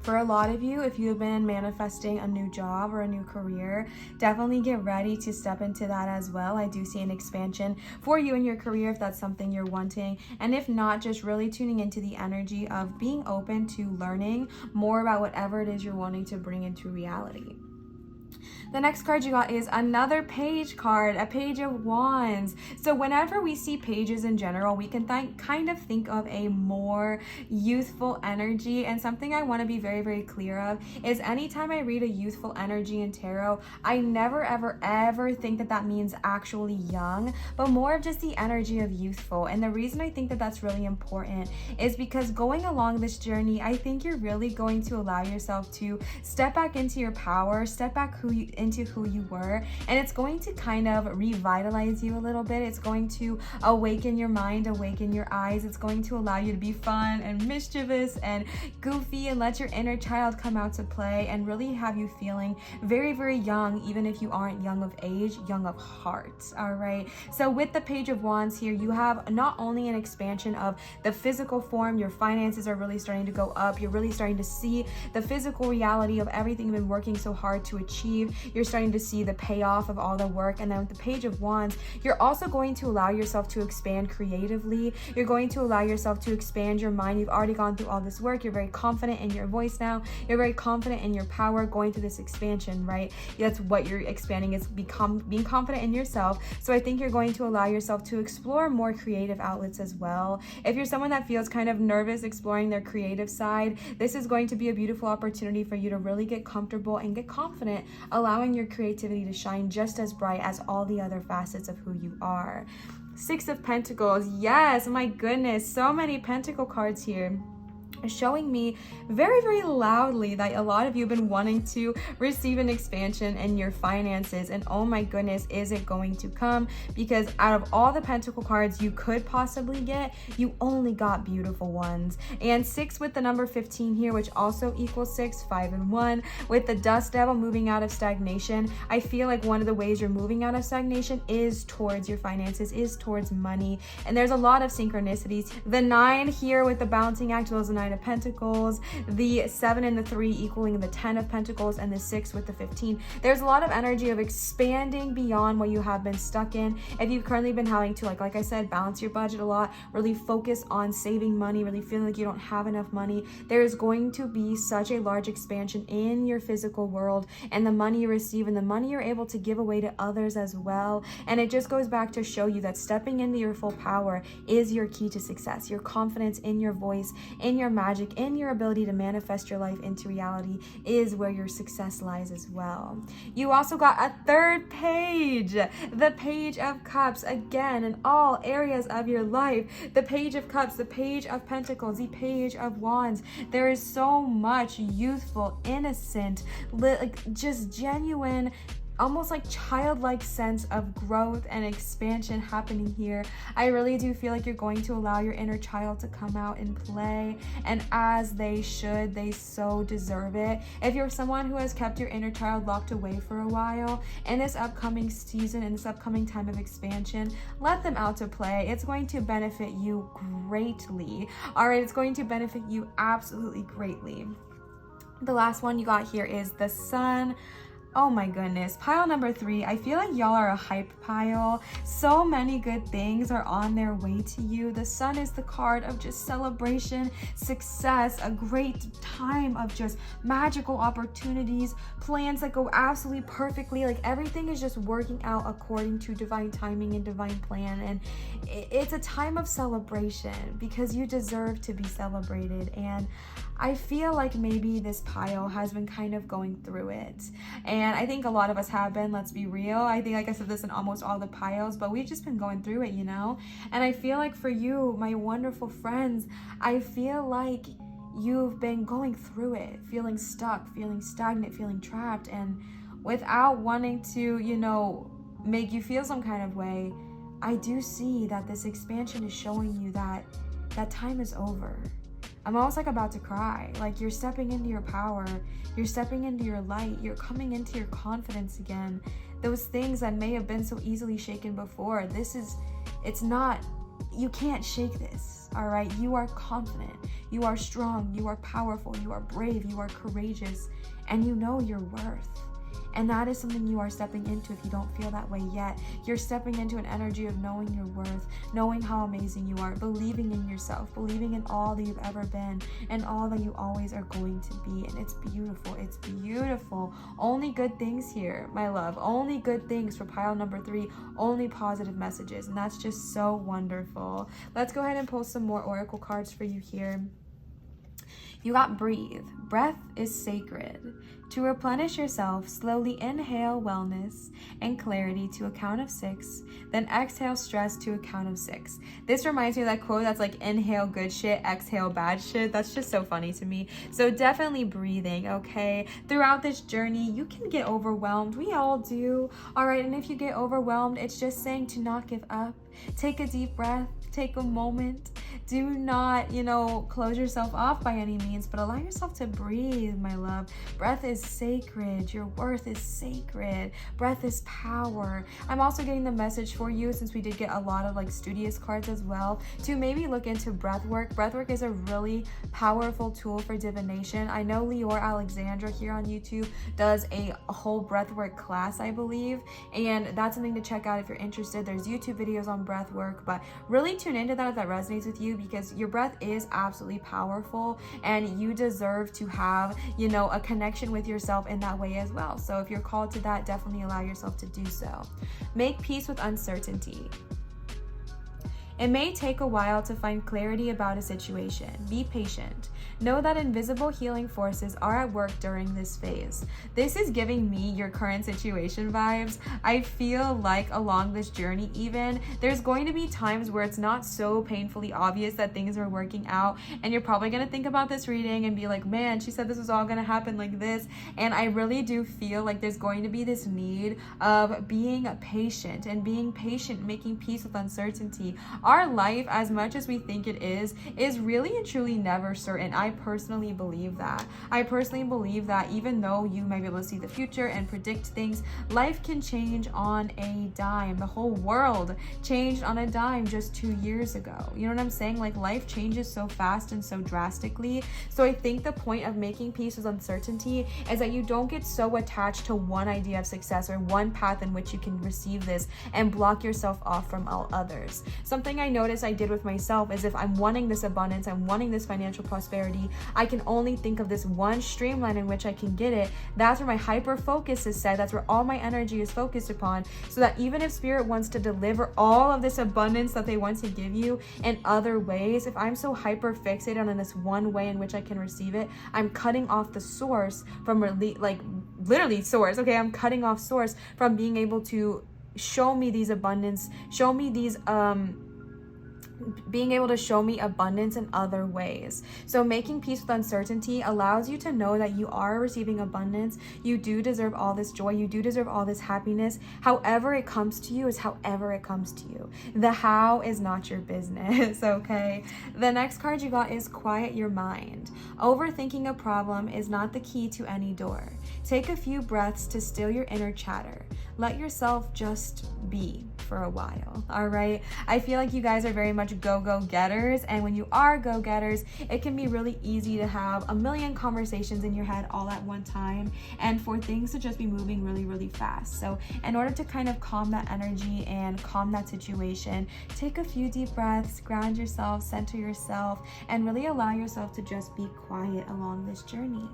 For a lot of you, if you've been manifesting a new job or a new career, definitely get ready to step into that as well. I do see an expansion for you in your career if that's something you're wanting. And if not, just really tuning into the energy of being open to learning more about whatever it is you're wanting to bring into reality. The next card you got is another page card, a page of wands. So whenever we see pages in general, we can kind of think of a more youthful energy. And something I want to be very, very clear of is anytime I read a youthful energy in tarot, I never, ever think that that means actually young, but more of just the energy of youthful. And the reason I think that that's really important is because going along this journey, I think you're really going to allow yourself to step back into your power, step back into who you were, and it's going to kind of revitalize you a little bit. It's going to awaken your mind, awaken your eyes. It's going to allow you to be fun and mischievous and goofy and let your inner child come out to play and really have you feeling very, very young, even if you aren't young of age, young of heart. All right, so with the page of wands here, you have not only an expansion of the physical form, your finances are really starting to go up. You're really starting to see the physical reality of everything you've been working so hard to achieve. You're starting to see the payoff of all the work. And then with the page of wands, you're also going to allow yourself to expand creatively. You're going to allow yourself to expand your mind. You've already gone through all this work. You're very confident in your voice now. You're very confident in your power going through this expansion, right? That's what you're expanding, is being confident in yourself. So I think you're going to allow yourself to explore more creative outlets as well. If you're someone that feels kind of nervous exploring their creative side, this is going to be a beautiful opportunity for you to really get comfortable and get confident, allowing your creativity to shine just as bright as all the other facets of who you are. Six of Pentacles. Yes, my goodness, so many Pentacle cards here, showing me very, very loudly that a lot of you have been wanting to receive an expansion in your finances. And oh my goodness, is it going to come? Because out of all the Pentacle cards you could possibly get, you only got beautiful ones. And 6 with the number 15 here, which also equals 6, 5 and 1. With the Dust Devil moving out of stagnation, I feel like one of the ways you're moving out of stagnation is towards your finances, is towards money. And there's a lot of synchronicities. The 9 here with the Balancing Act, those 9 of Pentacles, the 7 and the 3 equaling the 10 of Pentacles, and the 6 with the 15. There's a lot of energy of expanding beyond what you have been stuck in. If you've currently been having to, like I said, balance your budget a lot, really focus on saving money, really feeling like you don't have enough money, there is going to be such a large expansion in your physical world, and the money you receive and the money you're able to give away to others as well. And it just goes back to show you that stepping into your full power is your key to success. Your confidence in your voice, in your magic, in your ability to manifest your life into reality is where your success lies as well. You also got a third page, the Page of Cups, again in all areas of your life. The Page of Cups, the Page of Pentacles, the Page of Wands. There is so much youthful, innocent, like just genuine, almost like childlike sense of growth and expansion happening here. I really do feel like you're going to allow your inner child to come out and play, and as they should, they so deserve it. If you're someone who has kept your inner child locked away for a while, in this upcoming season, in this upcoming time of expansion, let them out to play. It's going to benefit you greatly. All right, it's going to benefit you absolutely greatly. The last one you got here is the Sun. Oh my goodness, pile number 3. I feel like y'all are a hype pile. So many good things are on their way to you. The Sun is the card of just celebration, success, a great time of just magical opportunities, plans that go absolutely perfectly. Like everything is just working out according to divine timing and divine plan. And it's a time of celebration because you deserve to be celebrated. And I feel like maybe this pile has been kind of going through it. And I think a lot of us have been, let's be real. I think, like I said this in almost all the piles, but we've just been going through it, you know? And I feel like for you, my wonderful friends, I feel like you've been going through it, feeling stuck, feeling stagnant, feeling trapped. And without wanting to, you know, make you feel some kind of way, I do see that this expansion is showing you that that time is over. I'm almost like about to cry. Like you're stepping into your power, you're stepping into your light, you're coming into your confidence again. Those things that may have been so easily shaken before, it's not, you can't shake this. all right? You are confident, you are strong, you are powerful, you are brave, you are courageous, and you know your worth. And that is something you are stepping into if you don't feel that way yet. You're stepping into an energy of knowing your worth, knowing how amazing you are, believing in yourself, believing in all that you've ever been and all that you always are going to be. And it's beautiful. It's beautiful. Only good things here, my love. Only good things for pile number 3. Only positive messages. And that's just so wonderful. Let's go ahead and pull some more oracle cards for you here. You got breathe. Breath is sacred. To replenish yourself, slowly inhale wellness and clarity to a count of 6, then exhale stress to a count of 6. This reminds me of that quote that's like, inhale good shit, exhale bad shit. That's just so funny to me. So definitely breathing, okay? Throughout this journey, you can get overwhelmed. We all do. All right, and if you get overwhelmed, it's just saying to not give up. Take a deep breath. Take a moment. Do not, close yourself off by any means, but allow yourself to breathe, my love. Breath is sacred. Your worth is sacred. Breath is power. I'm also getting the message for you, since we did get a lot of like studious cards as well, to maybe look into breath work. Breath work is a really powerful tool for divination. I know Lior Alexandra here on YouTube does a whole breath work class, I believe, and that's something to check out if you're interested. There's YouTube videos on breath work, but really tune into that if that resonates with you, because your breath is absolutely powerful and you deserve to have, a connection with yourself in that way as well. So if you're called to that, definitely allow yourself to do so. Make peace with uncertainty. It may take a while to find clarity about a situation. Be patient. Know that invisible healing forces are at work during this phase. This is giving me your current situation vibes. I feel like along this journey even, there's going to be times where it's not so painfully obvious that things are working out, and you're probably going to think about this reading and be like, man, she said this was all going to happen like this. And I really do feel like there's going to be this need of being patient, making peace with uncertainty. Our life, as much as we think it is really and truly never certain. I personally believe that. Even though you may be able to see the future and predict things, life can change on a dime. The whole world changed on a dime just 2 years ago. You know what I'm saying? Like, life changes so fast and so drastically. So I think the point of making peace with uncertainty is that you don't get so attached to one idea of success or one path in which you can receive this and block yourself off from all others. Something I notice I did with myself is, if I'm wanting this abundance, I'm wanting this financial prosperity, I can only think of this one streamline in which I can get it. That's where my hyper focus is set. That's where all my energy is focused upon, so that even if spirit wants to deliver all of this abundance that they want to give you in other ways, if I'm so hyper fixated on this one way in which I can receive it, I'm cutting off the source from literally source. Okay, I'm cutting off source from being able to show me these abundance, being able to show me abundance in other ways. So making peace with uncertainty allows you to know that you are receiving abundance. You do deserve all this joy. You do deserve all this happiness. However it comes to you is however it comes to you. The how is not your business, okay? The next card you got is quiet your mind. Overthinking a problem is not the key to any door. Take a few breaths to still your inner chatter. Let yourself just be for a while, all right? I feel like you guys are very much go-getters, and when you are go-getters, it can be really easy to have a million conversations in your head all at one time, and for things to just be moving really, really fast. So in order to kind of calm that energy and calm that situation, take a few deep breaths, ground yourself, center yourself, and really allow yourself to just be quiet along this journey.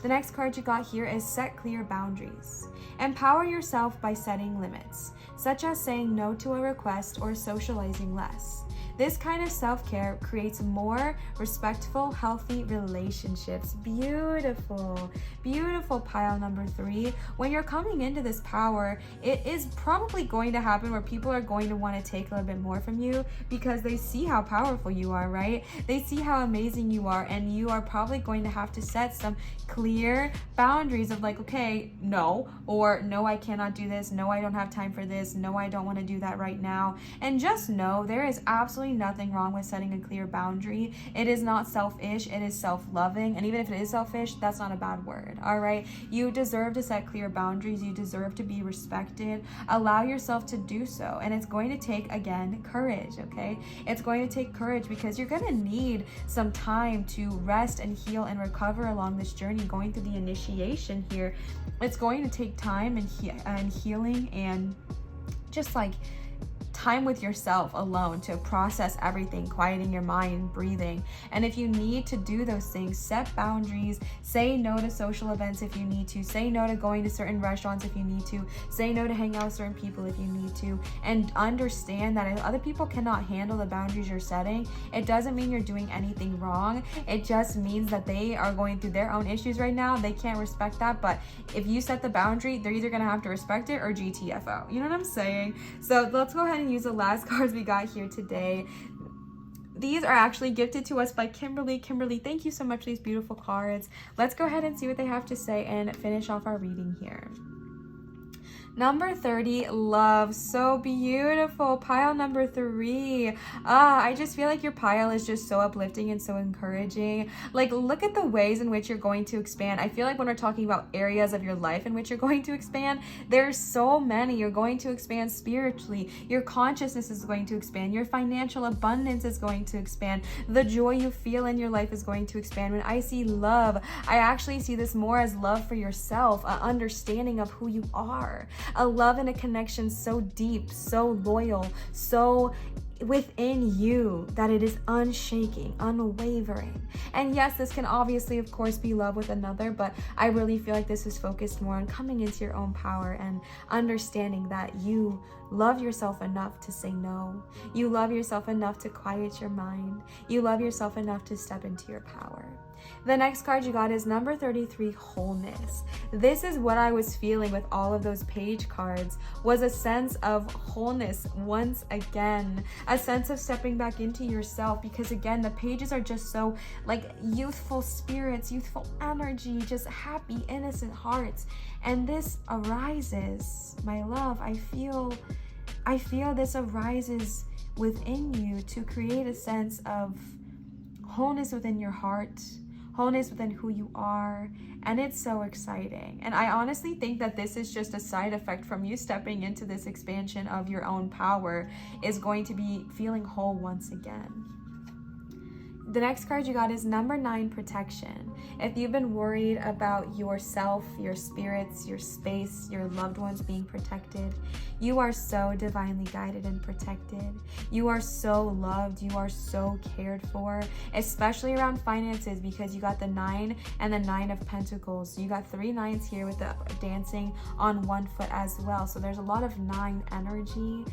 The next card you got here is set clear boundaries. Empower yourself by setting limits, such as saying no to a request or socializing less. This kind of self-care creates more respectful, healthy relationships. Beautiful, beautiful pile number 3. When you're coming into this power, it is probably going to happen where people are going to want to take a little bit more from you because they see how powerful you are, right? They see how amazing you are, and you are probably going to have to set some clear boundaries of like, okay, no, or no, I cannot do this. No, I don't have time for this. No, I don't want to do that right now. And just know there is absolutely absolutely nothing wrong with setting a clear boundary. It is not selfish, it is self-loving. And even if it is selfish, that's not a bad word, all right? You deserve to set clear boundaries. You deserve to be respected. Allow yourself to do so. And it's going to take, again, courage, okay? It's going to take courage because you're going to need some time to rest and heal and recover along this journey, going through the initiation here. It's going to take time and healing and just like time with yourself alone to process everything, quieting your mind, breathing. And if you need to do those things, set boundaries, say no to social events if you need to, say no to going to certain restaurants if you need to, say no to hang out with certain people if you need to, and understand that if other people cannot handle the boundaries you're setting, it doesn't mean you're doing anything wrong. It just means that they are going through their own issues right now. They can't respect that, but if you set the boundary, they're either gonna have to respect it or GTFO. You know what I'm saying? So let's go ahead and use the last cards we got here today. These are actually gifted to us by Kimberly. Kimberly, thank you so much for these beautiful cards. Let's go ahead and see what they have to say and finish off our reading here. Number 30, love. So beautiful. Pile number 3. I just feel like your pile is just so uplifting and so encouraging. Like, look at the ways in which you're going to expand. I feel like when we're talking about areas of your life in which you're going to expand, there's so many. You're going to expand spiritually. Your consciousness is going to expand. Your financial abundance is going to expand. The joy you feel in your life is going to expand. When I see love, I actually see this more as love for yourself, an understanding of who you are. A love and a connection so deep, so loyal, so within you that it is unshaking, unwavering. And yes, this can obviously, of course, be love with another, but I really feel like this is focused more on coming into your own power and understanding that you love yourself enough to say no. You love yourself enough to quiet your mind. You love yourself enough to step into your power. The next card you got is number 33, wholeness. This is what I was feeling with all of those page cards, was a sense of wholeness once again, a sense of stepping back into yourself, because again, the pages are just so like youthful spirits, youthful energy, just happy, innocent hearts. And this arises, my love, I feel this arises within you to create a sense of wholeness within your heart, wholeness within who you are, and it's so exciting. And I honestly think that this is just a side effect from you stepping into this expansion of your own power, is going to be feeling whole once again. The next card you got is number 9, protection. If you've been worried about yourself, your spirits, your space, your loved ones being protected, you are so divinely guided and protected. You are so loved. You are so cared for, especially around finances, because you got the 9 and the 9 of Pentacles. You got 3 9s here with the dancing on one foot as well. So there's a lot of 9 energy.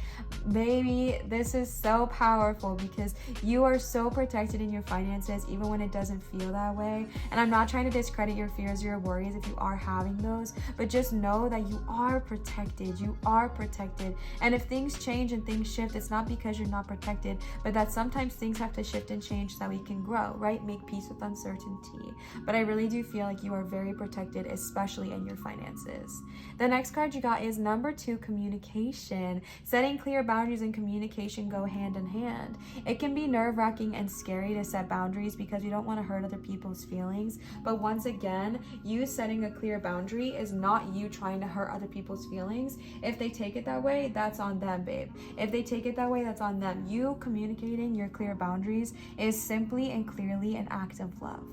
Baby, this is so powerful because you are so protected in your finances, even when it doesn't feel that way. And I'm not trying to discredit your fears or your worries if you are having those, but just know that you are protected. You are protected. And if things change and things shift, it's not because you're not protected, but that sometimes things have to shift and change so that we can grow, right? Make peace with uncertainty. But I really do feel like you are very protected, especially in your finances. The next card you got is number 2, communication. Setting clear boundaries and communication go hand in hand. It can be nerve-wracking and scary to set boundaries because you don't want to hurt other people's feelings. But once again, you setting a clear boundary is not you trying to hurt other people's feelings. If they take it that way, that's on them, babe. If they take it that way, that's on them. You communicating your clear boundaries is simply and clearly an act of love.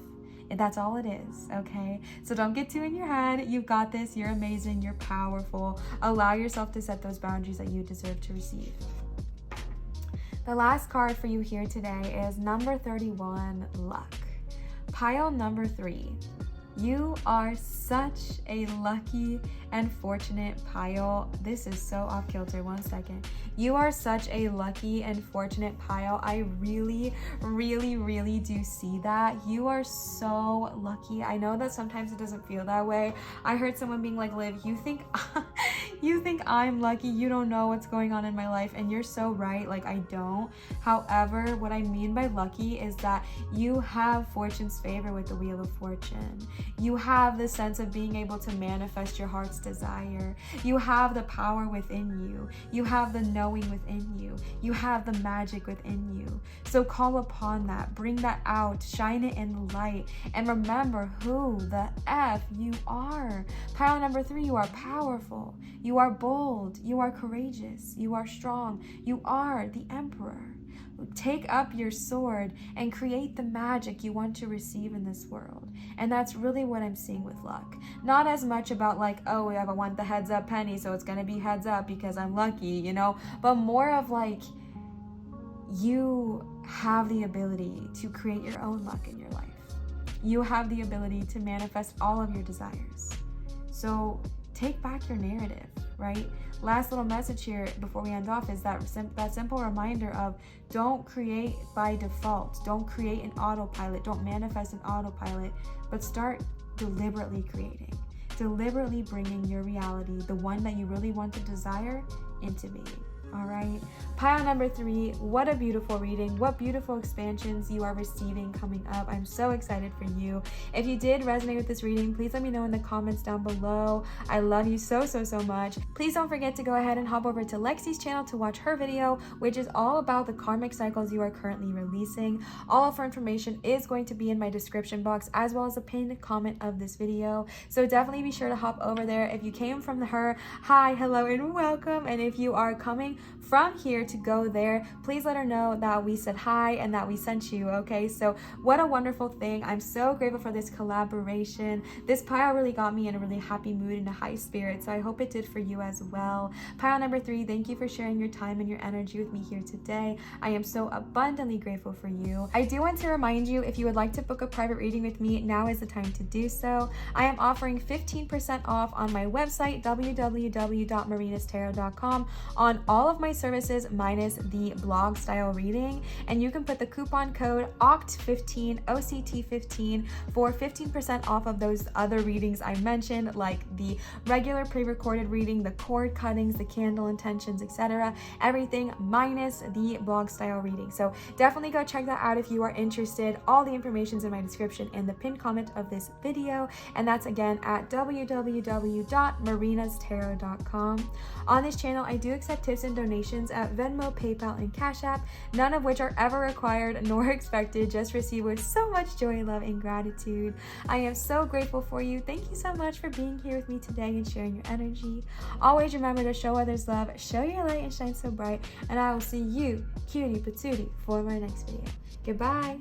And that's all it is, okay? So don't get too in your head. You've got this. You're amazing. You're powerful. Allow yourself to set those boundaries that you deserve to receive. The last card for you here today is number 31, luck. Pile number 3. You are such a lucky and fortunate pile. This is so off kilter. One second. You are such a lucky and fortunate pile. I really, really, really do see that. You are so lucky. I know that sometimes it doesn't feel that way. I heard someone being like, Liv, you think You think I'm lucky, you don't know what's going on in my life, and you're so right, like I don't. However, what I mean by lucky is that you have fortune's favor with the Wheel of Fortune. You have the sense of being able to manifest your heart's desire. You have the power within you. You have the knowing within you. You have the magic within you. So call upon that, bring that out, shine it in the light, and remember who the F you are. Pile number 3, you are powerful. You are bold. You are courageous. You are strong. You are the Emperor. Take up your sword and create the magic you want to receive in this world. And that's really what I'm seeing with luck. Not as much about like, oh, I want the heads up penny, so it's going to be heads up because I'm lucky, you know, but more of like, you have the ability to create your own luck in your life. You have the ability to manifest all of your desires. So take back your narrative, right? Last little message here before we end off is that simple reminder of don't create by default. Don't create an autopilot. Don't manifest an autopilot, but start deliberately creating, deliberately bringing your reality, the one that you really want to desire, into being. All right, pile number 3, what a beautiful reading. What beautiful expansions you are receiving coming up. I'm so excited for you. If you did resonate with this reading, please let me know in the comments down below. I love you so much. Please don't forget to go ahead and hop over to Lexi's channel to watch her video, which is all about the karmic cycles you are currently releasing. All of her information is going to be in my description box, as well as a pinned comment of this video. So definitely be sure to hop over there. If you came from her, hi, hello, and welcome. And if you are coming from here to go there, please let her know that we said hi and that we sent you. Okay, so what a wonderful thing. I'm so grateful for this collaboration. This pile really got me in a really happy mood and a high spirit, so I hope it did for you as well. Pile number 3, thank you for sharing your time and your energy with me here today. I am so abundantly grateful for you. I do want to remind you, if you would like to book a private reading with me, now is the time to do so. I am offering 15% off on my website, www.marinastarot.com, on all of my services minus the blog style reading, and you can put the coupon code OCT15 OCT15 for 15% off of those other readings I mentioned, like the regular pre-recorded reading, the cord cuttings, the candle intentions, etc. Everything minus the blog style reading. So definitely go check that out if you are interested. All the information is in my description and the pinned comment of this video, and that's again at www.marinastarot.com. On this channel, I do accept tips and donations at Venmo, PayPal, and Cash App, none of which are ever required nor expected, just received with so much joy, love, and gratitude. I am so grateful for you. Thank you so much for being here with me today and sharing your energy. Always remember to show others love, show your light, and shine so bright, and I will see you, cutie patootie, for my next video. Goodbye.